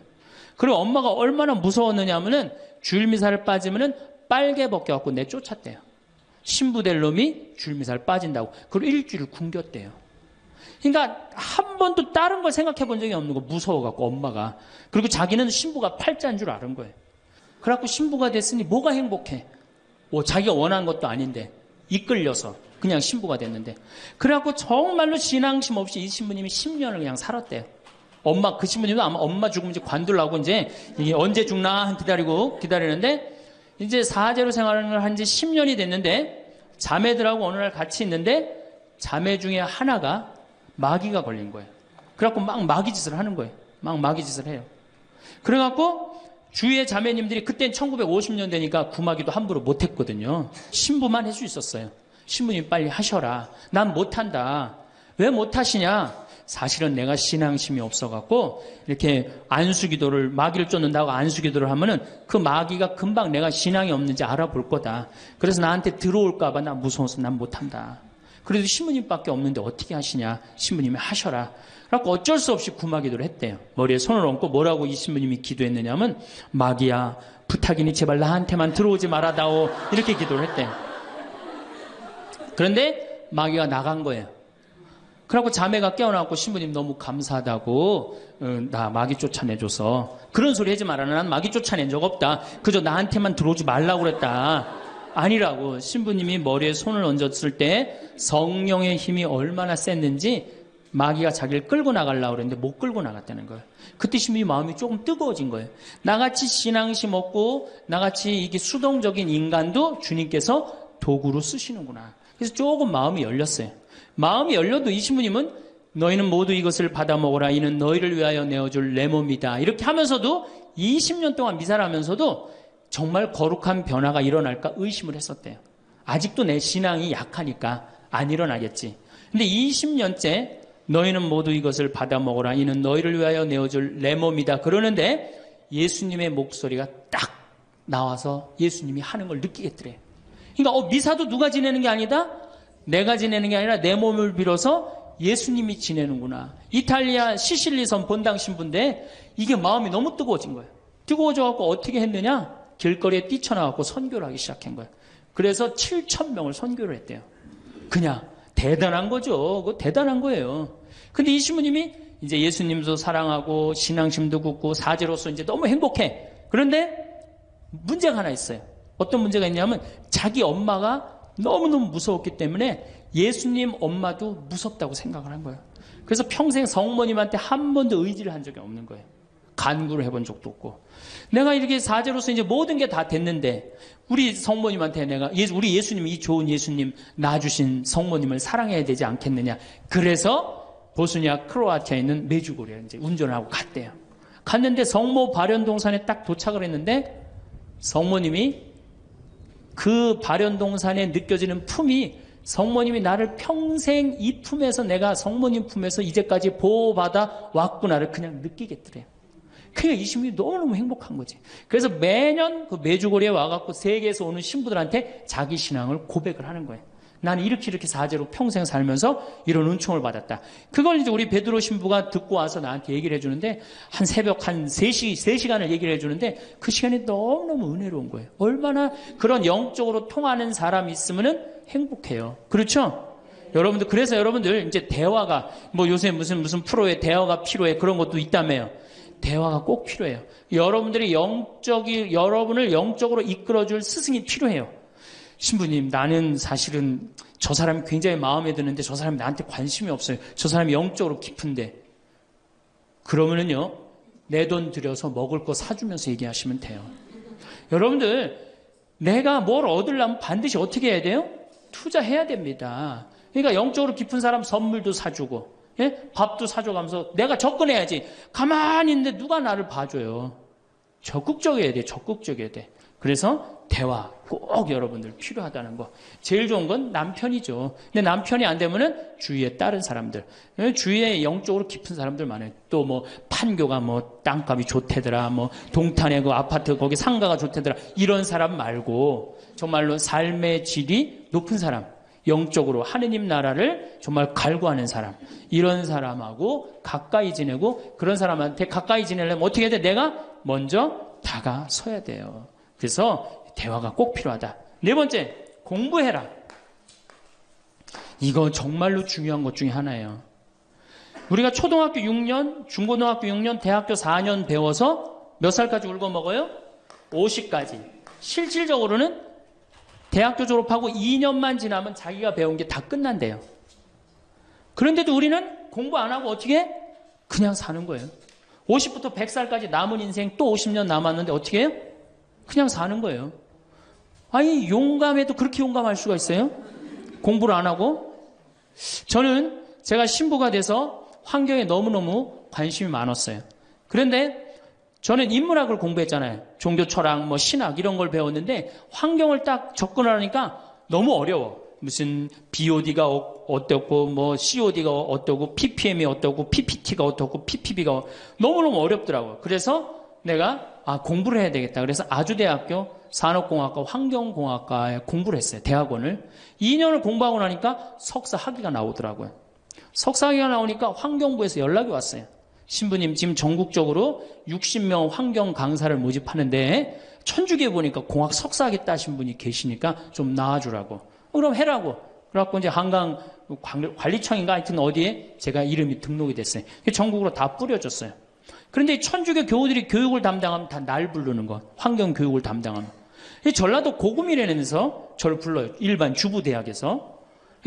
그리고 엄마가 얼마나 무서웠느냐 하면은 줄미사를 빠지면은 빨개 벗겨갖고 내쫓았대요. 신부될 놈이 줄미사를 빠진다고. 그리고 일주일 굶겼대요. 그러니까 한 번도 다른 걸 생각해 본 적이 없는 거, 무서워갖고 엄마가. 그리고 자기는 신부가 팔자인 줄 아는 거예요. 그래갖고 신부가 됐으니 뭐가 행복해? 자기가 원한 것도 아닌데 이끌려서 그냥 신부가 됐는데. 그래갖고 정말로 신앙심 없이 이 신부님이 10년을 그냥 살았대요. 그 신부님도 아마 엄마 죽으면 이제 관둘라고 이제 이게 언제 죽나 기다리는데 이제 사제로 생활을 한 지 10년이 됐는데 자매들하고 어느 날 같이 있는데 자매 중에 하나가 마귀가 걸린 거예요. 그래갖고 막 마귀짓을 하는 거예요. 막 마귀짓을 해요. 그래갖고 주위의 자매님들이 그땐 1950년 되니까 구마기도 함부로 못했거든요. 신부만 할 수 있었어요. 신부님 빨리 하셔라. 난 못한다. 왜 못하시냐? 사실은 내가 신앙심이 없어갖고 이렇게 안수기도를 마귀를 쫓는다고 안수기도를 하면은 그 마귀가 금방 내가 신앙이 없는지 알아볼 거다. 그래서 나한테 들어올까봐 나 무서워서 난 못한다. 그래도 신부님밖에 없는데 어떻게 하시냐? 신부님이 하셔라. 그래갖고 어쩔 수 없이 구마기도를 했대요. 머리에 손을 얹고 뭐라고 이 신부님이 기도했느냐면 마귀야 부탁이니 제발 나한테만 들어오지 말아다오 이렇게 기도를 했대요. 그런데 마귀가 나간 거예요. 그래갖고 자매가 깨어나고 신부님 너무 감사하다고 나 마귀 쫓아내줘서 그런 소리 하지 마라. 난 마귀 쫓아낸 적 없다. 그저 나한테만 들어오지 말라고 그랬다. 아니라고. 신부님이 머리에 손을 얹었을 때 성령의 힘이 얼마나 셌는지 마귀가 자기를 끌고 나가려고 그랬는데 못 끌고 나갔다는 거예요. 그때 신부님 마음이 조금 뜨거워진 거예요. 나같이 신앙심 없고 나같이 이게 수동적인 인간도 주님께서 도구로 쓰시는구나. 그래서 조금 마음이 열렸어요. 마음이 열려도 이 신부님은 너희는 모두 이것을 받아 먹어라. 이는 너희를 위하여 내어줄 내 몸이다. 이렇게 하면서도 20년 동안 미사를 하면서도 정말 거룩한 변화가 일어날까 의심을 했었대요. 아직도 내 신앙이 약하니까 안 일어나겠지. 근데 20년째 너희는 모두 이것을 받아 먹어라. 이는 너희를 위하여 내어줄 내 몸이다. 그러는데 예수님의 목소리가 딱 나와서 예수님이 하는 걸 느끼겠더래요. 그러니까 미사도 누가 지내는 게 아니다? 내가 지내는 게 아니라 내 몸을 빌어서 예수님이 지내는구나. 이탈리아 시실리섬 본당 신부인데 이게 마음이 너무 뜨거워진 거예요. 뜨거워져갖고 어떻게 했느냐? 길거리에 뛰쳐나가고 선교를 하기 시작한 거예요. 그래서 7,000명을 선교를 했대요. 그냥 대단한 거죠. 그거 대단한 거예요. 근데 이 신부님이 이제 예수님도 사랑하고 신앙심도 굳고 사제로서 이제 너무 행복해. 그런데 문제가 하나 있어요. 어떤 문제가 있냐면 자기 엄마가 너무너무 무서웠기 때문에 예수님 엄마도 무섭다고 생각을 한 거예요. 그래서 평생 성모님한테 한 번도 의지를 한 적이 없는 거예요. 간구를 해본 적도 없고. 내가 이렇게 사제로서 이제 모든 게 다 됐는데 우리 성모님한테 우리 예수님이 이 좋은 예수님 낳아주신 성모님을 사랑해야 되지 않겠느냐. 그래서 보스니아 크로아티아에 있는 메주고리에 이제 운전을 하고 갔대요. 갔는데 성모 발현동산에 딱 도착을 했는데 성모님이 그 발현동산에 느껴지는 품이 성모님이 나를 평생 이 품에서 내가 성모님 품에서 이제까지 보호받아 왔구나를 그냥 느끼겠더래요. 그러니까 이 신부님이 너무너무 행복한 거지. 그래서 매년 그 메주고리에 와갖고 세계에서 오는 신부들한테 자기 신앙을 고백을 하는 거예요. 나는 이렇게 사제로 평생 살면서 이런 은총을 받았다. 그걸 이제 우리 베드로 신부가 듣고 와서 나한테 얘기를 해주는데 한 새벽 한 3시간을 얘기를 해주는데 그 시간이 너무너무 은혜로운 거예요. 얼마나 그런 영적으로 통하는 사람이 있으면은 행복해요. 그렇죠? 여러분들, 그래서 여러분들 이제 대화가 요새 무슨 프로에 대화가 필요해 그런 것도 있다며요. 대화가 꼭 필요해요. 여러분을 영적으로 이끌어줄 스승이 필요해요. 신부님, 나는 사실은 저 사람이 굉장히 마음에 드는데 저 사람이 나한테 관심이 없어요. 저 사람이 영적으로 깊은데. 그러면은요, 내 돈 들여서 먹을 거 사주면서 얘기하시면 돼요. 여러분들, 내가 뭘 얻으려면 반드시 어떻게 해야 돼요? 투자해야 됩니다. 그러니까 영적으로 깊은 사람 선물도 사주고, 예? 밥도 사줘가면서 내가 접근해야지. 가만히 있는데 누가 나를 봐줘요. 적극적이어야 돼, 적극적이어야 돼. 그래서 대화 꼭 여러분들 필요하다는 거. 제일 좋은 건 남편이죠. 근데 남편이 안 되면은 주위에 다른 사람들, 주위에 영적으로 깊은 사람들 많아요. 또 뭐 판교가 뭐 땅값이 좋대더라, 뭐 동탄에 그 아파트 거기 상가가 좋대더라, 이런 사람 말고 정말로 삶의 질이 높은 사람, 영적으로 하느님 나라를 정말 갈구하는 사람, 이런 사람하고 가까이 지내고, 그런 사람한테 가까이 지내려면 어떻게 해야 돼? 내가 먼저 다가서야 돼요. 그래서 대화가 꼭 필요하다. 네 번째, 공부해라. 이거 정말로 중요한 것 중에 하나예요. 우리가 초등학교 6년, 중고등학교 6년, 대학교 4년 배워서 몇 살까지 울고 먹어요? 50까지. 실질적으로는 대학교 졸업하고 2년만 지나면 자기가 배운 게 다 끝난대요. 그런데도 우리는 공부 안 하고 어떻게 해? 그냥 사는 거예요. 50부터 100살까지 남은 인생 또 50년 남았는데 어떻게 해요? 그냥 사는 거예요. 아니, 용감해도 그렇게 용감할 수가 있어요? 공부를 안 하고? 저는 제가 신부가 돼서 환경에 너무너무 관심이 많았어요. 그런데 저는 인문학을 공부했잖아요. 종교 철학, 뭐 신학 이런 걸 배웠는데 환경을 딱 접근하니까 너무 어려워. 무슨 BOD가 어떻고, 뭐 COD가 어떻고, PPM이 어떻고, PPT가 어떻고, PPB가 너무너무 어렵더라고요. 그래서 내가 공부를 해야 되겠다. 그래서 아주대학교 산업공학과 환경공학과에 공부를 했어요. 대학원을. 2년을 공부하고 나니까 석사 학위가 나오더라고요. 석사 학위가 나오니까 환경부에서 연락이 왔어요. 신부님, 지금 전국적으로 60명 환경 강사를 모집하는데 천주교에 보니까 공학 석사 학위 따신 분이 계시니까 좀 나와주라고. 그럼 해라고. 그래갖고 이제 한강 관리청인가 하여튼 어디에 제가 이름이 등록이 됐어요. 전국으로 다 뿌려졌어요. 그런데 천주교 교우들이 교육을 담당하면 다 날 부르는 거. 환경 교육을 담당하면. 전라도 고금이라면서 저를 불러요. 일반 주부대학에서.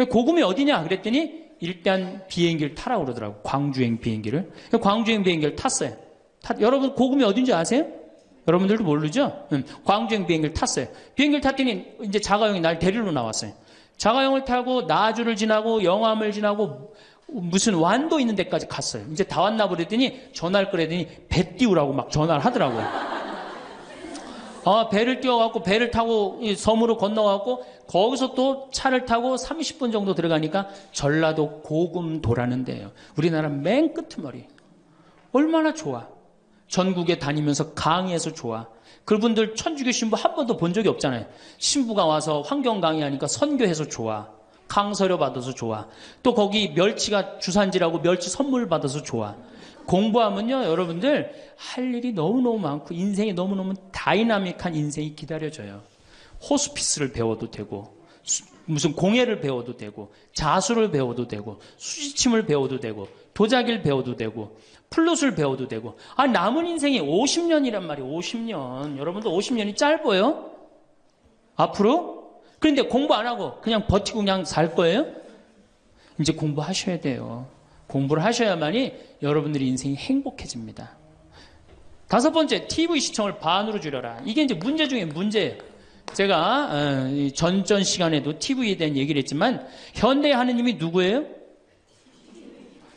고금이 어디냐 그랬더니 일단 비행기를 타라고 그러더라고. 광주행 비행기를. 광주행 비행기를 탔어요. 여러분 고금이 어딘지 아세요? 여러분들도 모르죠? 광주행 비행기를 탔어요. 비행기를 탔더니 이제 자가용이 날 데리러 나왔어요. 자가용을 타고 나주를 지나고 영암을 지나고 무슨 완도 있는 데까지 갔어요. 이제 다 왔나 보랬더니 전화를 끌더니 배 띄우라고 막 전화를 하더라고요. 배를 띄워갖고 배를 타고 섬으로 건너갖고 거기서 또 차를 타고 30분 정도 들어가니까 전라도 고금도라는 데예요. 우리나라 맨 끄트머리. 얼마나 좋아. 전국에 다니면서 강의해서 좋아. 그분들 천주교 신부 한 번도 본 적이 없잖아요. 신부가 와서 환경 강의하니까 선교해서 좋아. 강서료 받아서 좋아. 또 거기 멸치가 주산지라고 멸치 선물 받아서 좋아. 공부하면요, 여러분들 할 일이 너무너무 많고 인생이 너무너무 다이나믹한 인생이 기다려져요. 호스피스를 배워도 되고, 무슨 공예를 배워도 되고, 자수를 배워도 되고, 수지침을 배워도 되고, 도자기를 배워도 되고, 플룻을 배워도 되고. 남은 인생이 50년이란 말이에요. 50년. 여러분들 50년이 짧아요? 앞으로? 그런데 공부 안 하고 그냥 버티고 그냥 살 거예요? 이제 공부하셔야 돼요. 공부를 하셔야만이 여러분들의 인생이 행복해집니다. 5번째, TV 시청을 반으로 줄여라. 이게 이제 문제 중에 문제예요. 제가 전전 시간에도 TV에 대한 얘기를 했지만 현대의 하느님이 누구예요?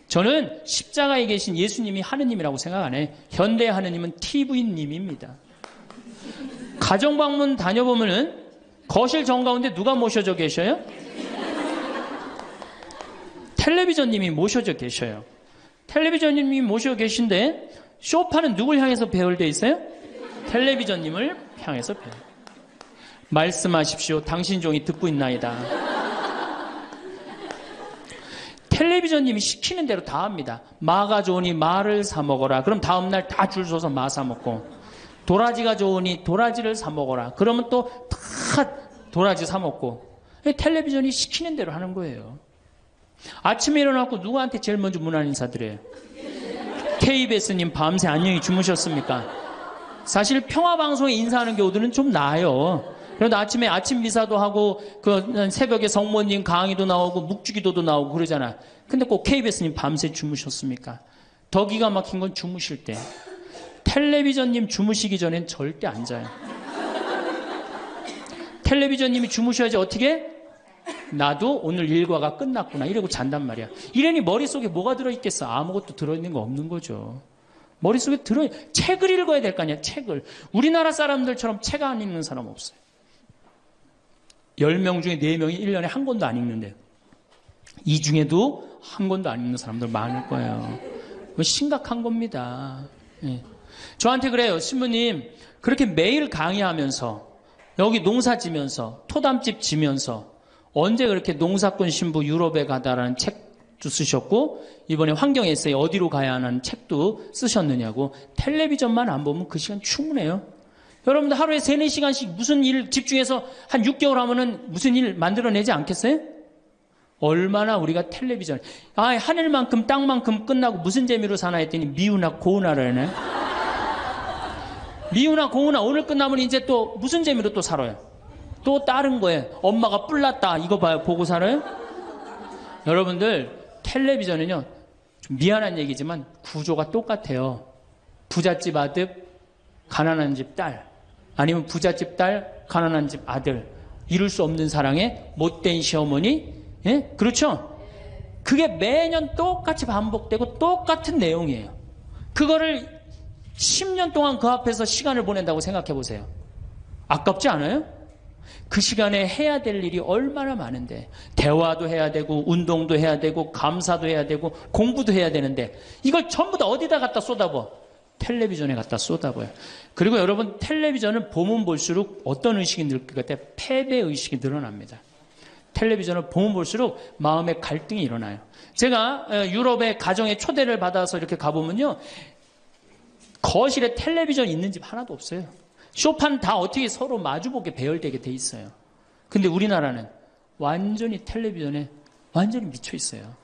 저는 십자가에 계신 예수님이 하느님이라고 생각 안 해요. 현대의 하느님은 TV님입니다. 가정방문 다녀보면은 거실 정가운데 누가 모셔져 계셔요? 텔레비전님이 모셔져 계셔요. 텔레비전님이 모셔 계신데 소파는 누굴 향해서 배열되어 있어요? 텔레비전님을 향해서 배열. 말씀하십시오. 당신 종이 듣고 있나이다. 텔레비전님이 시키는 대로 다 합니다. 마가 좋으니 마를 사 먹어라. 그럼 다음날 다 줄 서서 마 사 먹고, 도라지가 좋으니 도라지를 사 먹어라. 그러면 또 다 도라지 사 먹고. 텔레비전이 시키는 대로 하는 거예요. 아침에 일어나고 누구한테 제일 먼저 문안 인사드려요? KBS님 밤새 안녕히 주무셨습니까? 사실 평화방송에 인사하는 경우들은 좀 나아요. 그런데 아침에 아침 미사도 하고 그 새벽에 성모님 강의도 나오고 묵주기도도 나오고 그러잖아. 근데 꼭 KBS님 밤새 주무셨습니까? 더 기가 막힌 건 주무실 때. 텔레비전님 주무시기 전엔 절대 안 자요. 텔레비전님이 주무셔야지 어떻게? 나도 오늘 일과가 끝났구나 이러고 잔단 말이야. 이러니 머릿속에 뭐가 들어있겠어? 아무것도 들어있는 거 없는 거죠. 머릿속에 책을 읽어야 될 거 아니야. 책을. 우리나라 사람들처럼 책 안 읽는 사람 없어요. 10명 중에 4명이 1년에 한 권도 안 읽는데요. 이 중에도 한 권도 안 읽는 사람들 많을 거예요. 심각한 겁니다. 예. 저한테 그래요. 신부님 그렇게 매일 강의하면서 여기 농사 지면서 토담집 지면서 언제 그렇게 농사꾼 신부 유럽에 가다라는 책도 쓰셨고 이번에 환경 에세이 어디로 가야 하는 책도 쓰셨느냐고. 텔레비전만 안 보면 그 시간 충분해요. 여러분들 하루에 3, 4시간씩 무슨 일 집중해서 한 6개월 하면은 무슨 일 만들어내지 않겠어요? 얼마나 우리가 텔레비전 하늘만큼 땅만큼 끝나고 무슨 재미로 사나 했더니 미우나 고우나라네. 미우나 고우나 오늘 끝나면 이제 또 무슨 재미로 또 살아요? 또 다른 거예요. 엄마가 뿔났다 이거 봐요. 보고 살아요? 여러분들 텔레비전은요 좀 미안한 얘기지만 구조가 똑같아요. 부잣집 아들 가난한 집 딸 아니면 부잣집 딸 가난한 집 아들 이룰 수 없는 사랑에 못된 시어머니 예? 그렇죠? 그게 매년 똑같이 반복되고 똑같은 내용이에요. 그거를 10년 동안 그 앞에서 시간을 보낸다고 생각해 보세요. 아깝지 않아요? 그 시간에 해야 될 일이 얼마나 많은데 대화도 해야 되고 운동도 해야 되고 감사도 해야 되고 공부도 해야 되는데 이걸 전부 다 어디다 갖다 쏟아부어? 텔레비전에 갖다 쏟아부어요. 그리고 여러분 텔레비전은 보면 볼수록 어떤 의식이 늘 것 같아요? 패배의식이 늘어납니다. 텔레비전을 보면 볼수록 마음의 갈등이 일어나요. 제가 유럽의 가정에 초대를 받아서 이렇게 가보면요 거실에 텔레비전 있는 집 하나도 없어요. 쇼파는 다 어떻게 서로 마주보게 배열되게 돼 있어요. 근데 우리나라는 완전히 텔레비전에 완전히 미쳐 있어요.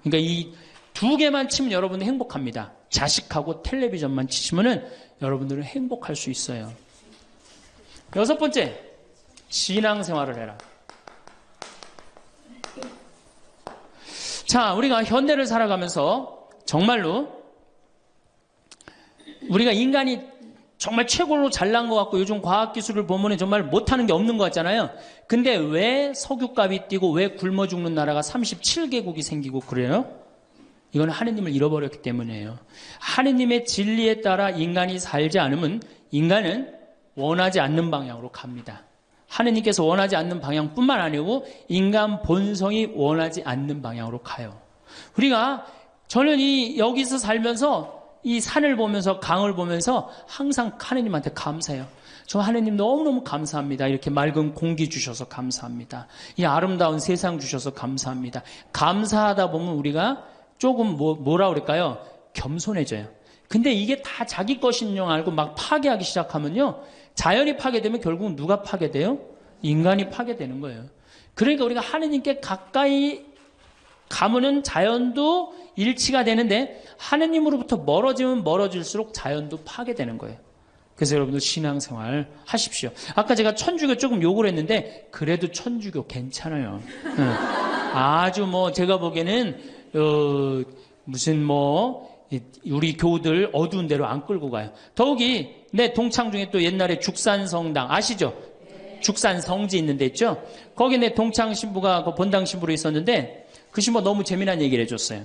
그러니까 이 두 개만 치면 여러분은 행복합니다. 자식하고 텔레비전만 치시면은 여러분들은 행복할 수 있어요. 6번째, 신앙생활을 해라. 자, 우리가 현대를 살아가면서 정말로 우리가 인간이 정말 최고로 잘난 것 같고 요즘 과학기술을 보면 정말 못하는 게 없는 것 같잖아요. 근데 왜 석유값이 뛰고 왜 굶어 죽는 나라가 37개국이 생기고 그래요? 이건 하느님을 잃어버렸기 때문이에요. 하느님의 진리에 따라 인간이 살지 않으면 인간은 원하지 않는 방향으로 갑니다. 하느님께서 원하지 않는 방향뿐만 아니고 인간 본성이 원하지 않는 방향으로 가요. 우리가 저는 여기서 살면서 이 산을 보면서 강을 보면서 항상 하느님한테 감사해요. 저 하느님 너무너무 감사합니다. 이렇게 맑은 공기 주셔서 감사합니다. 이 아름다운 세상 주셔서 감사합니다. 감사하다 보면 우리가 조금 뭐라 그럴까요? 겸손해져요. 근데 이게 다 자기 것인 줄 알고 막 파괴하기 시작하면요. 자연이 파괴되면 결국은 누가 파괴돼요? 인간이 파괴되는 거예요. 그러니까 우리가 하느님께 가까이 가면은 자연도 일치가 되는데 하느님으로부터 멀어지면 멀어질수록 자연도 파괴되는 거예요. 그래서 여러분들 신앙생활 하십시오. 아까 제가 천주교 조금 욕을 했는데 그래도 천주교 괜찮아요. 아주 제가 보기에는 무슨 우리 교우들 어두운 데로 안 끌고 가요. 더욱이 내 동창 중에 또 옛날에 죽산성당 아시죠? 죽산 성지 있는 데 있죠? 거기 내 동창 신부가 그 본당 신부로 있었는데 그 신부가 너무 재미난 얘기를 해줬어요.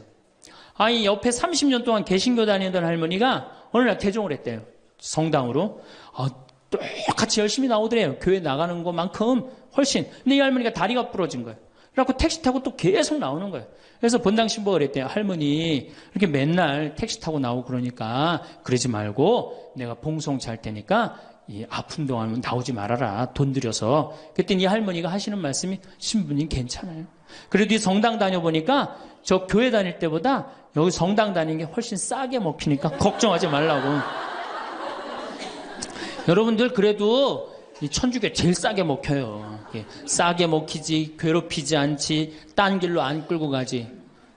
아니 옆에 30년 동안 개신교 다니던 할머니가 어느 날 개종을 했대요. 성당으로. 똑같이 열심히 나오더래요. 교회 나가는 것만큼 훨씬. 근데 이 할머니가 다리가 부러진 거예요. 그래갖고 택시 타고 또 계속 나오는 거예요. 그래서 본당 신부가 그랬대요. 할머니 이렇게 맨날 택시 타고 나오고 그러니까 그러지 말고 내가 봉송치 할 테니까 이 아픈 동안 나오지 말아라. 돈 들여서. 그랬더니 이 할머니가 하시는 말씀이 신부님 괜찮아요. 그래도 이 성당 다녀보니까 저 교회 다닐 때보다 여기 성당 다니는 게 훨씬 싸게 먹히니까 걱정하지 말라고. 여러분들 그래도 이 천주교 제일 싸게 먹혀요. 싸게 먹히지 괴롭히지 않지 딴 길로 안 끌고 가지.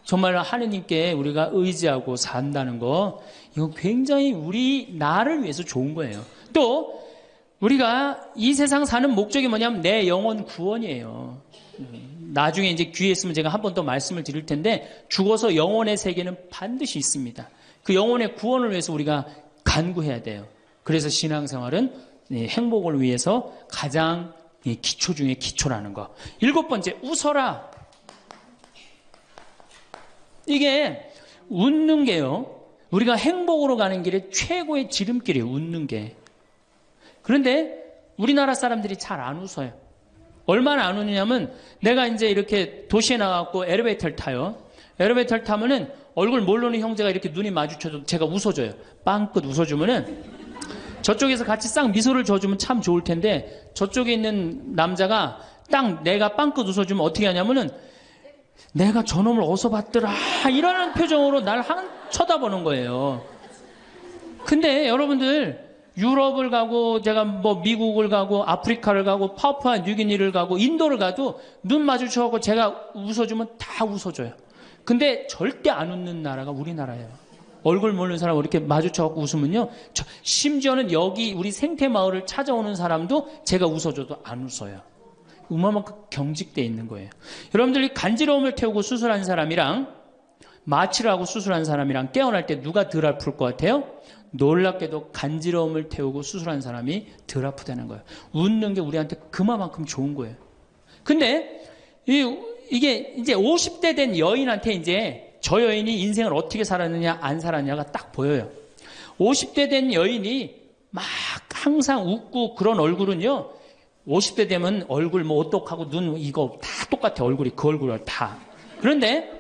정말 하느님께 우리가 의지하고 산다는 거 이거 굉장히 우리 나를 위해서 좋은 거예요. 또 우리가 이 세상 사는 목적이 뭐냐면 내 영혼 구원이에요. 나중에 이제 기회 있으면 제가 한 번 더 말씀을 드릴 텐데 죽어서 영혼의 세계는 반드시 있습니다. 그 영혼의 구원을 위해서 우리가 간구해야 돼요. 그래서 신앙생활은 행복을 위해서 가장 기초 중에 기초라는 거. 7번째, 웃어라. 이게 웃는 게요. 우리가 행복으로 가는 길에 최고의 지름길이에요. 웃는 게. 그런데 우리나라 사람들이 잘 안 웃어요. 얼마나 안 웃느냐면 내가 이제 이렇게 도시에 나가고 엘리베이터를 타요. 엘리베이터를 타면은 얼굴 모르는 형제가 이렇게 눈이 마주쳐도 제가 웃어줘요. 빵긋 웃어주면은 저쪽에서 같이 싹 미소를 줘주면 참 좋을 텐데 저쪽에 있는 남자가 딱 내가 빵긋 웃어주면 어떻게 하냐면은 내가 저놈을 어디서 봤더라 이러는 표정으로 날 쳐다보는 거예요. 근데 여러분들 유럽을 가고 제가 뭐 미국을 가고 아프리카를 가고 파푸아 뉴기니를 가고 인도를 가도 눈 마주쳐서 제가 웃어주면 다 웃어줘요. 근데 절대 안 웃는 나라가 우리나라예요. 얼굴 모르는 사람 이렇게 마주쳐서 웃으면요. 심지어는 여기 우리 생태마을을 찾아오는 사람도 제가 웃어줘도 안 웃어요. 그만큼 경직되어 있는 거예요. 여러분들이 간지러움을 태우고 수술한 사람이랑 마취를 하고 수술한 사람이랑 깨어날 때 누가 덜 아플 것 같아요? 놀랍게도 간지러움을 태우고 수술한 사람이 덜 아프다는 거예요. 웃는 게 우리한테 그만큼 좋은 거예요. 근데 이게 이제 50대 된 여인한테 이제 저 여인이 인생을 어떻게 살았느냐 안 살았냐가 딱 보여요. 50대 된 여인이 막 항상 웃고 그런 얼굴은요. 50대 되면 얼굴 뭐 오똑하고 눈 이거 다 똑같아. 얼굴이 그 얼굴을 다. 그런데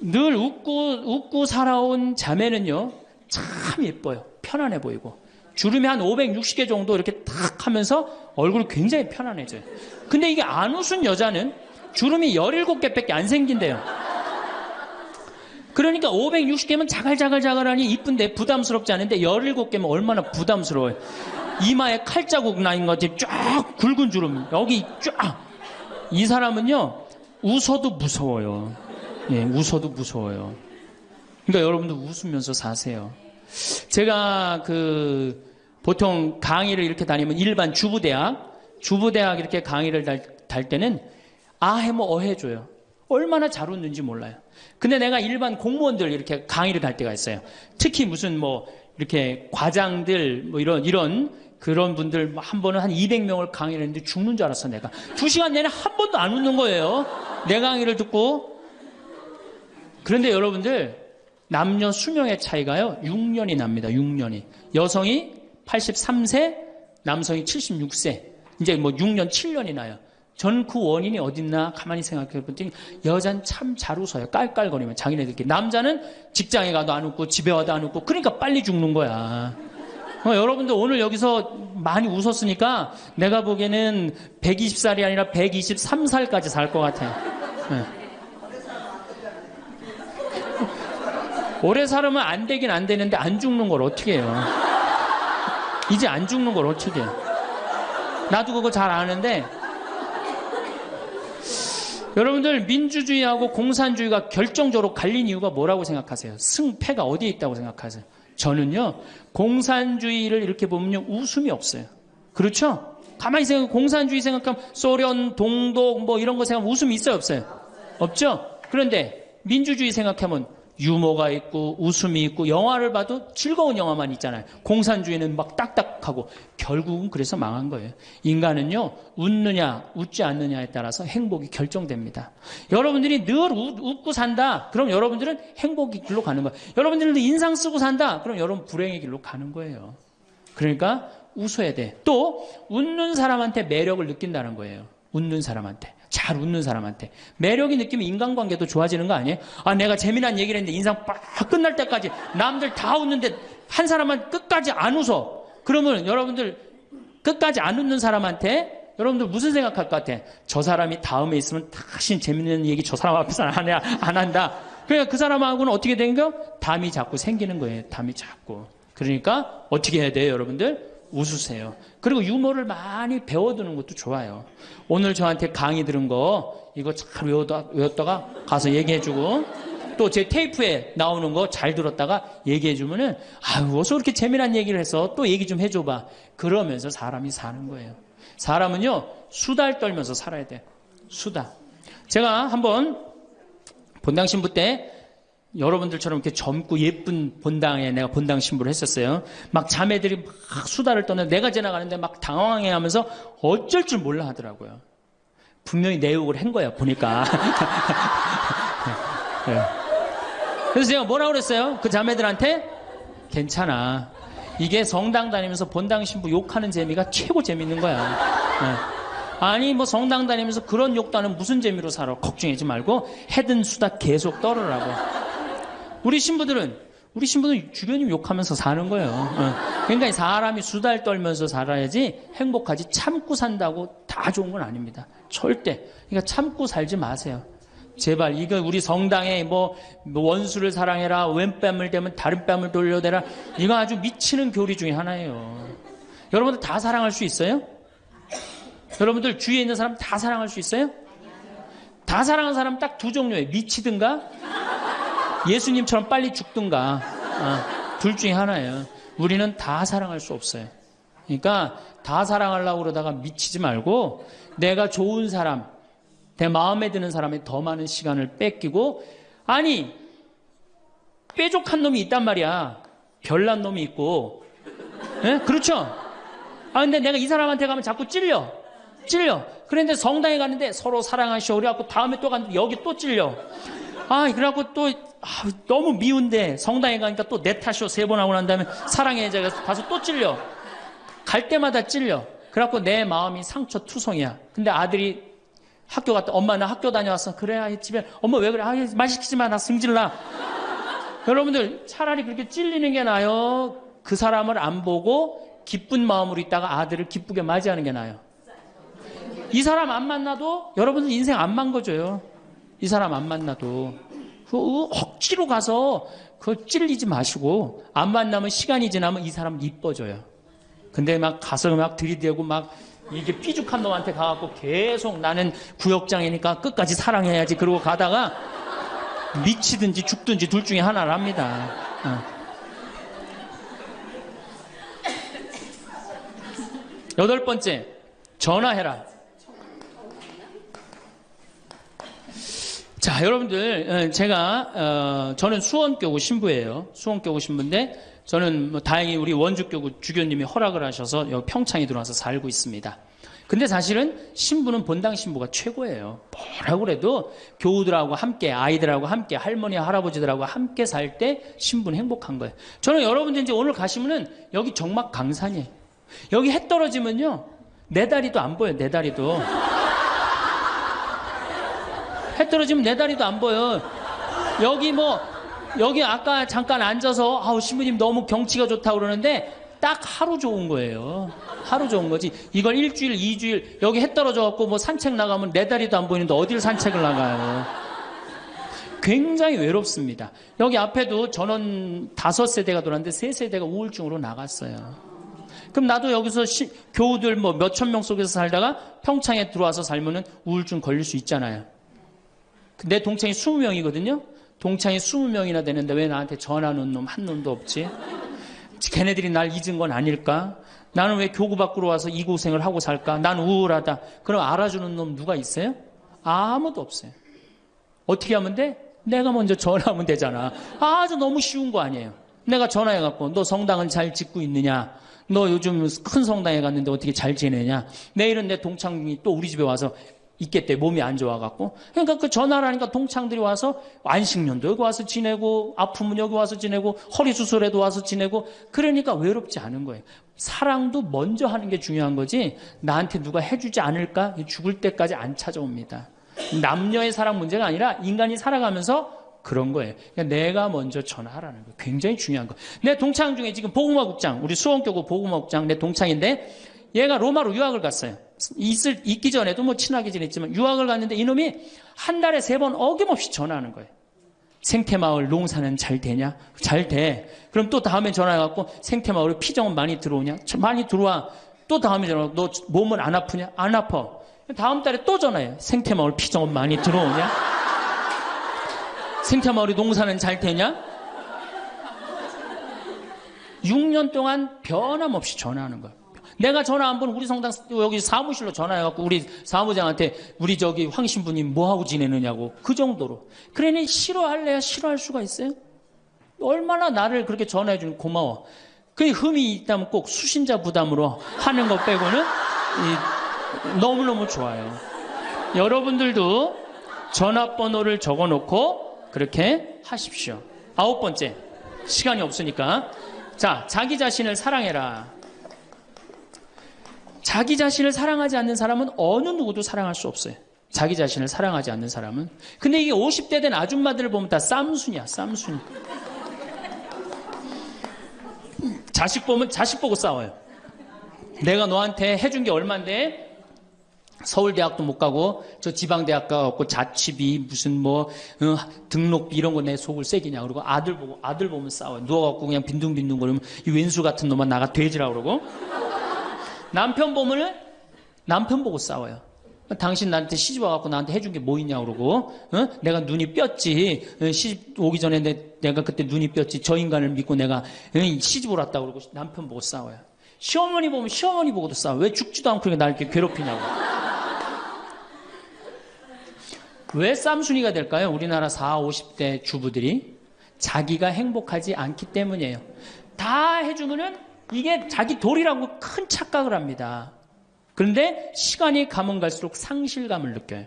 늘 웃고 살아온 자매는요. 참 예뻐요. 편안해 보이고. 주름이 한 560개 정도 이렇게 탁 하면서 얼굴이 굉장히 편안해져요. 근데 이게 안 웃은 여자는 주름이 17개밖에 안 생긴대요. 그러니까 560개면 자갈자갈자갈하니 이쁜데 부담스럽지 않은데 17개면 얼마나 부담스러워요. 이마에 칼자국 나인 거지 쫙 굵은 주름 여기 쫙. 이 사람은요 웃어도 무서워요. 예, 웃어도 무서워요. 그러니까 여러분도 웃으면서 사세요. 제가 보통 강의를 이렇게 다니면 일반 주부대학 이렇게 강의를 달 때는 아해모 어해줘요. 얼마나 잘 웃는지 몰라요. 근데 내가 일반 공무원들 이렇게 강의를 갈 때가 있어요. 특히 무슨 뭐 이렇게 과장들 뭐 이런 그런 분들 한 번은 한 200명을 강의를 했는데 죽는 줄 알았어 내가. 2시간 내내 한 번도 안 웃는 거예요. 내 강의를 듣고. 그런데 여러분들 남녀 수명의 차이가요 6년이 납니다. 6년이. 여성이 83세, 남성이 76세. 이제 뭐 6년, 7년이 나요. 전 그 원인이 어딨나 가만히 생각해 봤더니 여자는 참 잘 웃어요. 깔깔거리면 자기네들끼리. 남자는 직장에 가도 안 웃고 집에 와도 안 웃고 그러니까 빨리 죽는 거야. 여러분들 오늘 여기서 많이 웃었으니까 내가 보기에는 120살이 아니라 123살까지 살 것 같아요. 네. 오래 살으면 안 되긴 안 되는데 안 죽는 걸 어떻게 해요? 이제 안 죽는 걸 어떻게 해요? 나도 그거 잘 아는데 여러분들 민주주의하고 공산주의가 결정적으로 갈린 이유가 뭐라고 생각하세요? 승패가 어디에 있다고 생각하세요? 저는요 공산주의를 이렇게 보면요 웃음이 없어요. 그렇죠? 가만히 생각하면 공산주의 생각하면 소련, 동독 뭐 이런 거 생각하면 웃음이 있어요 없어요? 없죠? 그런데 민주주의 생각하면 유머가 있고 웃음이 있고 영화를 봐도 즐거운 영화만 있잖아요. 공산주의는 막 딱딱하고 결국은 그래서 망한 거예요. 인간은요 웃느냐 웃지 않느냐에 따라서 행복이 결정됩니다. 여러분들이 늘 웃고 산다 그럼 여러분들은 행복의 길로 가는 거예요. 여러분들도 인상 쓰고 산다 그럼 여러분 불행의 길로 가는 거예요. 그러니까 웃어야 돼. 또 웃는 사람한테 매력을 느낀다는 거예요. 웃는 사람한테. 잘 웃는 사람한테 매력이 느끼면 인간관계도 좋아지는 거 아니에요? 아 내가 재미난 얘기를 했는데 인상 빡 끝날 때까지 남들 다 웃는데 한 사람만 끝까지 안 웃어. 그러면 여러분들 끝까지 안 웃는 사람한테 여러분들 무슨 생각할 것 같아? 저 사람이 다음에 있으면 다시 재밌는 얘기 저 사람 앞에서 안 한다. 그러니까 그 사람하고는 어떻게 된 거? 담이 자꾸 생기는 거예요. 담이 자꾸. 그러니까 어떻게 해야 돼요 여러분들? 웃으세요. 그리고 유머를 많이 배워두는 것도 좋아요. 오늘 저한테 강의 들은 거 이거 잘 외웠다가 가서 얘기해주고 또 제 테이프에 나오는 거 잘 들었다가 얘기해 주면은 아유 어서 그렇게 재미난 얘기를 해서 또 얘기 좀 해줘봐. 그러면서 사람이 사는 거예요. 사람은요 수달 떨면서 살아야 돼. 수다. 제가 한번 본당 신부 때 여러분들처럼 이렇게 젊고 예쁜 본당에 내가 본당 신부를 했었어요. 막 자매들이 막 수다를 떠는데 내가 지나가는데 막 당황해하면서 어쩔 줄 몰라 하더라고요. 분명히 내 욕을 한 거야 보니까. 네. 그래서 제가 뭐라고 그랬어요? 그 자매들한테 괜찮아. 이게 성당 다니면서 본당 신부 욕하는 재미가 최고 재밌는 거야. 네. 아니 뭐 성당 다니면서 그런 욕도 하는 무슨 재미로 살아. 걱정하지 말고 해든 수다 계속 떨으라고. 우리 신부들은 주변님 욕하면서 사는 거예요. 그러니까 사람이 수달 떨면서 살아야지 행복하지 참고 산다고 다 좋은 건 아닙니다. 절대. 그러니까 참고 살지 마세요. 제발 이거 우리 성당에 뭐 원수를 사랑해라 왼뺨을 대면 다른 뺨을 돌려대라 이거 아주 미치는 교리 중에 하나예요. 여러분들 다 사랑할 수 있어요? 여러분들 주위에 있는 사람 다 사랑할 수 있어요? 다 사랑하는 사람 딱 두 종류예요. 미치든가 예수님처럼 빨리 죽든가 둘 중에 하나예요. 우리는 다 사랑할 수 없어요. 그러니까 다 사랑하려고 그러다가 미치지 말고 내가 좋은 사람 내 마음에 드는 사람에 더 많은 시간을 뺏기고 아니 뾰족한 놈이 있단 말이야. 별난 놈이 있고 예? 그렇죠? 근데 내가 이 사람한테 가면 자꾸 찔려. 그런데 성당에 갔는데 서로 사랑하시오 그래갖고 다음에 또 갔는데 여기 또 찔려. 그래갖고 또 너무 미운데 성당에 가니까 또 내 탓이오 3번 하고 난 다음에 사랑해 제가 가서 또 찔려. 갈 때마다 찔려. 그래갖고 내 마음이 상처투성이야. 근데 아들이 학교 갔다 엄마 나 학교 다녀왔어. 그래 집에 엄마 왜 그래? 말 시키지 마. 나 승질나. 여러분들 차라리 그렇게 찔리는 게 나아요. 그 사람을 안 보고 기쁜 마음으로 있다가 아들을 기쁘게 맞이하는 게 나아요. 이 사람 안 만나도 여러분들 인생 안 망가져요. 이 사람 안 만나도 억지로 가서 그거 찔리지 마시고 안 만나면 시간이 지나면 이 사람 이뻐져요. 근데 막 가서 막 들이대고 막 이게 삐죽한 놈한테 가갖고 계속 나는 구역장이니까 끝까지 사랑해야지 그러고 가다가 미치든지 죽든지 둘 중에 하나를 합니다. 8번째 전화해라. 자, 여러분들 저는 수원교구 신부예요. 수원교구 신부인데 저는 다행히 우리 원주교구 주교님이 허락을 하셔서 여기 평창에 들어와서 살고 있습니다. 근데 사실은 신부는 본당 신부가 최고예요. 뭐라고 그래도 교우들하고 함께 아이들하고 함께 할머니 할아버지들하고 함께 살 때 신부는 행복한 거예요. 저는 여러분들 이제 오늘 가시면은 여기 정막 강산이에요. 여기 해 떨어지면요 내 다리도 안 보여요. 내 다리도 해 떨어지면 내 다리도 안 보여. 여기 아까 잠깐 앉아서 신부님 너무 경치가 좋다고 그러는데 딱 하루 좋은 거예요. 하루 좋은 거지. 이걸 일주일, 2주일 여기 해 떨어져 갖고 뭐 산책 나가면 내 다리도 안 보이는데 어딜 산책을 나가요. 굉장히 외롭습니다. 여기 앞에도 전원 5세대가 돌았는데 3세대가 우울증으로 나갔어요. 그럼 나도 여기서 교우들 뭐 몇천 명 속에서 살다가 평창에 들어와서 살면은 우울증 걸릴 수 있잖아요. 내 동창이 20명이거든요. 동창이 20명이나 되는데 왜 나한테 전화하는 놈 한 놈도 없지? 걔네들이 날 잊은 건 아닐까? 나는 왜 교구 밖으로 와서 이 고생을 하고 살까? 난 우울하다. 그럼 알아주는 놈 누가 있어요? 아무도 없어요. 어떻게 하면 돼? 내가 먼저 전화하면 되잖아. 아주 너무 쉬운 거 아니에요. 내가 전화해갖고 너 성당은 잘 짓고 있느냐? 너 요즘 큰 성당에 갔는데 어떻게 잘 지내냐? 내일은 내 동창이 또 우리 집에 와서 있겠대. 몸이 안 좋아갖고. 그러니까 그 전화를 하니까 동창들이 와서 안식년도 여기 와서 지내고 아프면 여기 와서 지내고 허리 수술에도 와서 지내고 그러니까 외롭지 않은 거예요. 사랑도 먼저 하는 게 중요한 거지 나한테 누가 해주지 않을까? 죽을 때까지 안 찾아옵니다. 남녀의 사랑 문제가 아니라 인간이 살아가면서 그런 거예요. 그러니까 내가 먼저 전화하라는 거예요. 굉장히 중요한 거예요. 내 동창 중에 지금 복음화국장 우리 수원교구 복음화국장 내 동창인데 얘가 로마로 유학을 갔어요. 있기 전에도 뭐 친하게 지냈지만 유학을 갔는데 이놈이 한 달에 3번 어김없이 전화하는 거예요. 생태마을 농사는 잘 되냐? 잘 돼. 그럼 또 다음에 전화해갖고 생태마을에 피정은 많이 들어오냐? 많이 들어와. 또 다음에 전화하고 너 몸은 안 아프냐? 안 아파. 다음 달에 또 전화해요. 생태마을 피정은 많이 들어오냐? 생태마을이 농사는 잘 되냐? 6년 동안 변함없이 전화하는 거야. 내가 전화 한 번 우리 성당 여기 사무실로 전화해갖고 우리 사무장한테 우리 저기 황 신부님 뭐하고 지내느냐고 그 정도로. 그러니 싫어할래야 싫어할 수가 있어요? 얼마나 나를 그렇게 전화해주는 고마워. 그 흠이 있다면 꼭 수신자 부담으로 하는 것 빼고는 너무너무 좋아요. 여러분들도 전화번호를 적어놓고 그렇게 하십시오. 9번째, 시간이 없으니까. 자, 자기 자신을 사랑해라. 자기 자신을 사랑하지 않는 사람은 어느 누구도 사랑할 수 없어요. 자기 자신을 사랑하지 않는 사람은. 근데 이게 50대 된 아줌마들을 보면 다 쌈순이야, 쌈순이. 자식 보면 자식 보고 싸워요. 내가 너한테 해준 게 얼만데 서울대학도 못 가고 저 지방대학 가고 자취비 무슨 뭐 등록비 이런 거 내 속을 새기냐. 그러고 아들 보면 싸워요. 누워갖고 그냥 빈둥빈둥거리면 이 왼수 같은 놈만 나가 돼지라 그러고. 남편 보면은 남편 보고 싸워요. 당신 나한테 시집 와갖고 나한테 해준 게 뭐 있냐 그러고. 내가 눈이 뼈지. 시집 오기 전에 내가 그때 눈이 뼈지. 저 인간을 믿고 내가 시집을 왔다 그러고 남편 보고 싸워요. 시어머니 보면 시어머니 보고도 싸워. 왜 죽지도 않고 날 이렇게 괴롭히냐고. 왜 쌈순이가 될까요? 우리나라 40, 50대 주부들이 자기가 행복하지 않기 때문이에요. 다 해주면은 이게 자기 도리라고 큰 착각을 합니다. 그런데 시간이 가면 갈수록 상실감을 느껴요.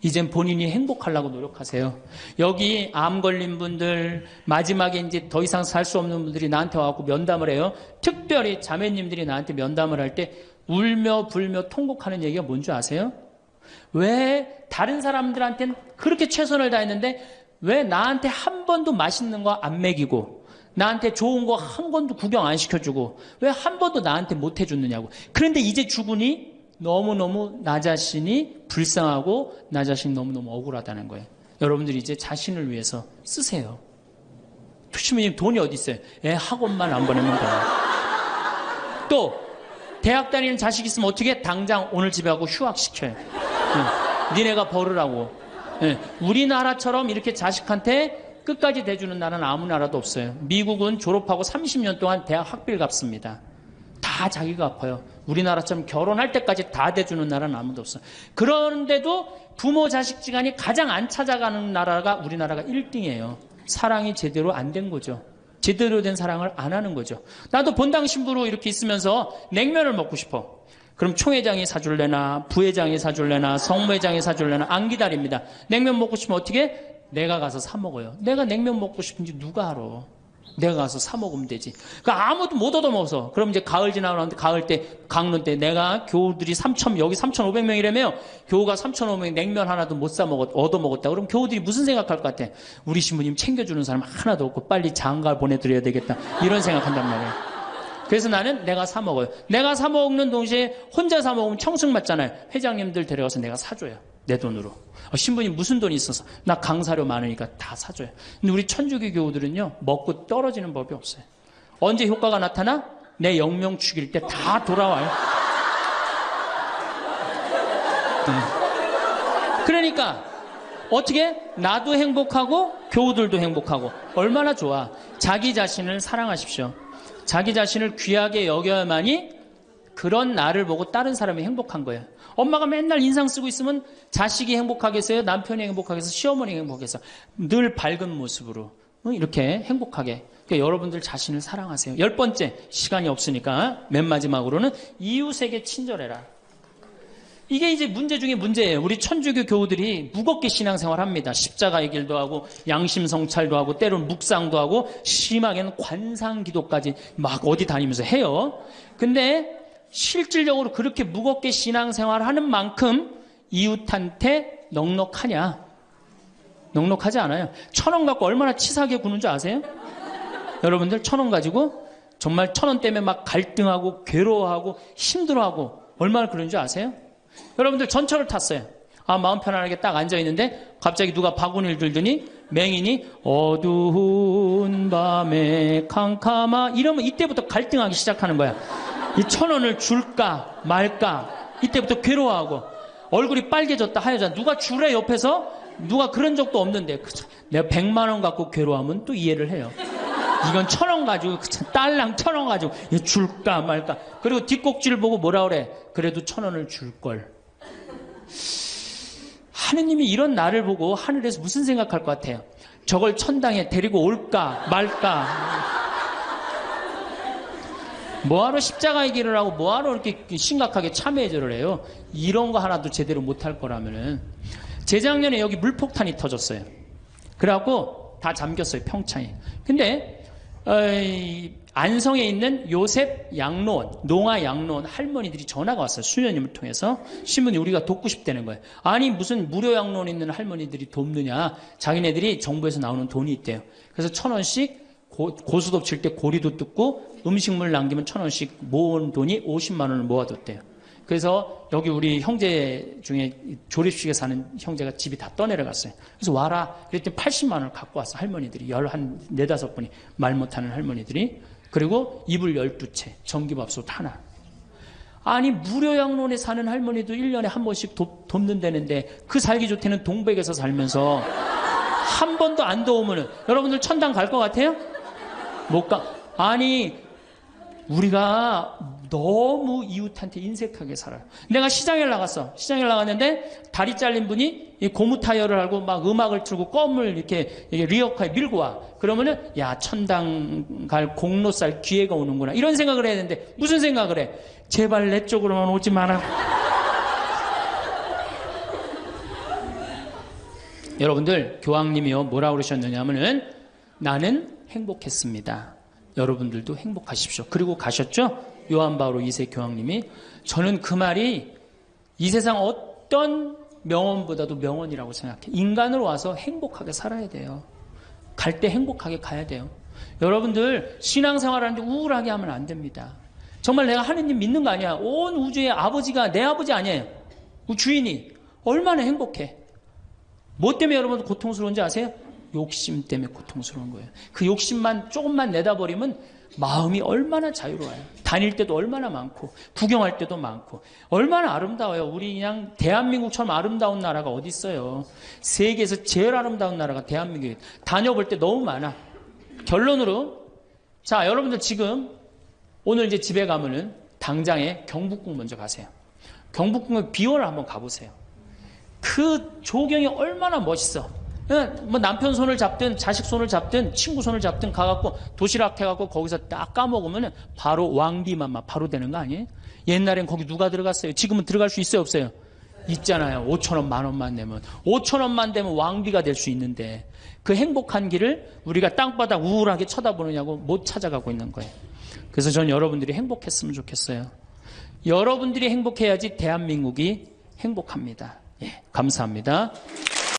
이젠 본인이 행복하려고 노력하세요. 여기 암 걸린 분들, 마지막에 이제 더 이상 살 수 없는 분들이 나한테 와갖고 면담을 해요. 특별히 자매님들이 나한테 면담을 할 때 울며 불며 통곡하는 얘기가 뭔지 아세요? 왜 다른 사람들한테는 그렇게 최선을 다했는데 왜 나한테 한 번도 맛있는 거 안 먹이고 나한테 좋은 거 한 번도 구경 안 시켜주고 왜 한 번도 나한테 못 해줬느냐고. 그런데 이제 죽으니 너무너무 나 자신이 불쌍하고 나 자신이 너무너무 억울하다는 거예요. 여러분들이 이제 자신을 위해서 쓰세요. 투시모님 돈이 어디 있어요? 학원만 안 보내면 돼요. 또 대학 다니는 자식 있으면 어떻게 당장 오늘 집에 가고 휴학시켜요. 니네가 벌으라고. 우리나라처럼 이렇게 자식한테 끝까지 대주는 나라는 아무 나라도 없어요. 미국은 졸업하고 30년 동안 대학 학비를 갚습니다. 다 자기가 갚아요. 우리나라처럼 결혼할 때까지 다 대주는 나라는 아무도 없어요. 그런데도 부모 자식지간이 가장 안 찾아가는 나라가 우리나라가 1등이에요. 사랑이 제대로 안 된 거죠. 제대로 된 사랑을 안 하는 거죠. 나도 본당 신부로 이렇게 있으면서 냉면을 먹고 싶어. 그럼 총회장이 사줄래나 부회장이 사줄래나 성무회장이 사줄래나 안 기다립니다. 냉면 먹고 싶으면 어떻게? 내가 가서 사 먹어요. 내가 냉면 먹고 싶은지 누가 알아? 내가 가서 사 먹으면 되지. 그러니까 아무도 못 얻어먹어서. 그럼 이제 가을 지나고 나는데 가을 때 강론 때 내가 교우들이 여기 3,500명이라며 교우가 3,500명 냉면 하나도 못 사 먹었 얻어먹었다. 그럼 교우들이 무슨 생각할 것 같아? 우리 신부님 챙겨주는 사람 하나도 없고 빨리 장가 보내드려야 되겠다. 이런 생각한단 말이에요. 그래서 나는 내가 사 먹어요. 내가 사 먹는 동시에 혼자 사 먹으면 청승 맞잖아요. 회장님들 데려가서 내가 사줘요. 내 돈으로. 신부님 무슨 돈이 있어서? 나 강사료 많으니까 다 사줘요. 근데 우리 천주교 교우들은요, 먹고 떨어지는 법이 없어요. 언제 효과가 나타나? 내 영명 죽일 때 다 돌아와요. 그러니까 어떻게? 나도 행복하고 교우들도 행복하고. 얼마나 좋아. 자기 자신을 사랑하십시오. 자기 자신을 귀하게 여겨야만이 그런 나를 보고 다른 사람이 행복한 거예요. 엄마가 맨날 인상 쓰고 있으면 자식이 행복하겠어요? 남편이 행복하겠어요? 시어머니가 행복하겠어요? 늘 밝은 모습으로 이렇게 행복하게. 그러니까 여러분들 자신을 사랑하세요. 10번째, 시간이 없으니까 맨 마지막으로는 이웃에게 친절해라. 이게 이제 문제 중에 문제예요. 우리 천주교 교우들이 무겁게 신앙생활합니다. 십자가의 길도 하고 양심성찰도 하고 때로는 묵상도 하고 심하게는 관상기도까지 막 어디 다니면서 해요. 근데 실질적으로 그렇게 무겁게 신앙생활하는 만큼 이웃한테 넉넉하냐? 넉넉하지 않아요. 1,000원 갖고 얼마나 치사하게 구는 줄 아세요? 여러분들 1,000원 가지고 정말 1,000원 때문에 막 갈등하고 괴로워하고 힘들어하고 얼마나 그런 줄 아세요? 여러분들 전철을 탔어요. 마음 편안하게 딱 앉아있는데 갑자기 누가 바구니를 들더니 맹인이 어두운 밤에 캄캄하 이러면 이때부터 갈등하기 시작하는 거야. 이 1,000원을 줄까 말까 이때부터 괴로워하고 얼굴이 빨개졌다 하여자 누가 주래 옆에서? 누가 그런 적도 없는데 내가 100만 원 갖고 괴로워하면 또 이해를 해요. 이건 1,000원 가지고 딸랑 1,000원 가지고 줄까 말까. 그리고 뒷꼭지를 보고 뭐라 그래? 그래도 1,000원을 줄걸. 하느님이 이런 나를 보고 하늘에서 무슨 생각할 것 같아요? 저걸 천당에 데리고 올까 말까. 뭐하러 십자가의 길을 하고 뭐하러 이렇게 심각하게 참회절을 해요? 이런 거 하나도 제대로 못할 거라면은. 재작년에 여기 물폭탄이 터졌어요. 그래갖고 다 잠겼어요, 평창에. 근데 안성에 있는 요셉 양로원, 농아 양로원 할머니들이 전화가 왔어요. 수녀님을 통해서. 신문이 우리가 돕고 싶다는 거예요. 아니 무슨 무료 양로원 있는 할머니들이 돕느냐. 자기네들이 정부에서 나오는 돈이 있대요. 그래서 1,000원씩 고수톱 칠 때 고리도 뜯고 음식물 남기면 1,000원씩 모은 돈이 50만 원을 모아뒀대요. 그래서 여기 우리 형제 중에 조립식에 사는 형제가 집이 다 떠내려갔어요. 그래서 와라. 그랬더니 80만 원을 갖고 왔어. 할머니들이. 한 4-5분이 말 못하는 할머니들이. 그리고 이불 12채, 전기밥솥 하나. 아니 무료 양로원에 사는 할머니도 1년에 한 번씩 돕는다는데 그 살기 좋다는 동백에서 살면서 한 번도 안 도우면은 여러분들 천당 갈 것 같아요? 못 가. 아니 우리가 너무 이웃한테 인색하게 살아요. 내가 시장에 나갔어. 시장에 나갔는데 다리 잘린 분이 고무 타이어를 하고 막 음악을 틀고 껌을 이렇게 리어카에 밀고 와. 그러면은 야 천당 갈 공로살 기회가 오는구나. 이런 생각을 해야 되는데 무슨 생각을 해? 제발 내 쪽으로만 오지 마라. 여러분들 교황님이요 뭐라 그러셨느냐면은 나는 행복했습니다. 여러분들도 행복하십시오. 그리고 가셨죠? 요한 바오로 2세 교황님이. 저는 그 말이 이 세상 어떤 명언보다도 명언이라고 생각해. 인간으로 와서 행복하게 살아야 돼요. 갈 때 행복하게 가야 돼요. 여러분들 신앙생활하는데 우울하게 하면 안 됩니다. 정말 내가 하느님 믿는 거 아니야. 온 우주의 아버지가 내 아버지 아니에요. 주인이 얼마나 행복해. 뭐 때문에 여러분 고통스러운지 아세요? 욕심 때문에 고통스러운 거예요. 그 욕심만 조금만 내다버리면 마음이 얼마나 자유로워요. 다닐 때도 얼마나 많고 구경할 때도 많고 얼마나 아름다워요. 우리 그냥 대한민국처럼 아름다운 나라가 어디 있어요. 세계에서 제일 아름다운 나라가 대한민국이에요. 다녀볼 때 너무 많아. 결론으로 자 여러분들 지금 오늘 이제 집에 가면은 당장에 경복궁 먼저 가세요. 경복궁의 비원을 한번 가보세요. 그 조경이 얼마나 멋있어. 뭐 남편 손을 잡든 자식 손을 잡든 친구 손을 잡든 가갖고 도시락 해갖고 거기서 딱 까먹으면 바로 왕비만 바로 되는 거 아니에요? 옛날엔 거기 누가 들어갔어요? 지금은 들어갈 수 있어요 없어요? 있잖아요. 5,000원 10,000원만 내면 5,000원만 되면 왕비가 될 수 있는데 그 행복한 길을 우리가 땅바닥 우울하게 쳐다보느냐고 못 찾아가고 있는 거예요. 그래서 전 여러분들이 행복했으면 좋겠어요. 여러분들이 행복해야지 대한민국이 행복합니다. 예, 감사합니다.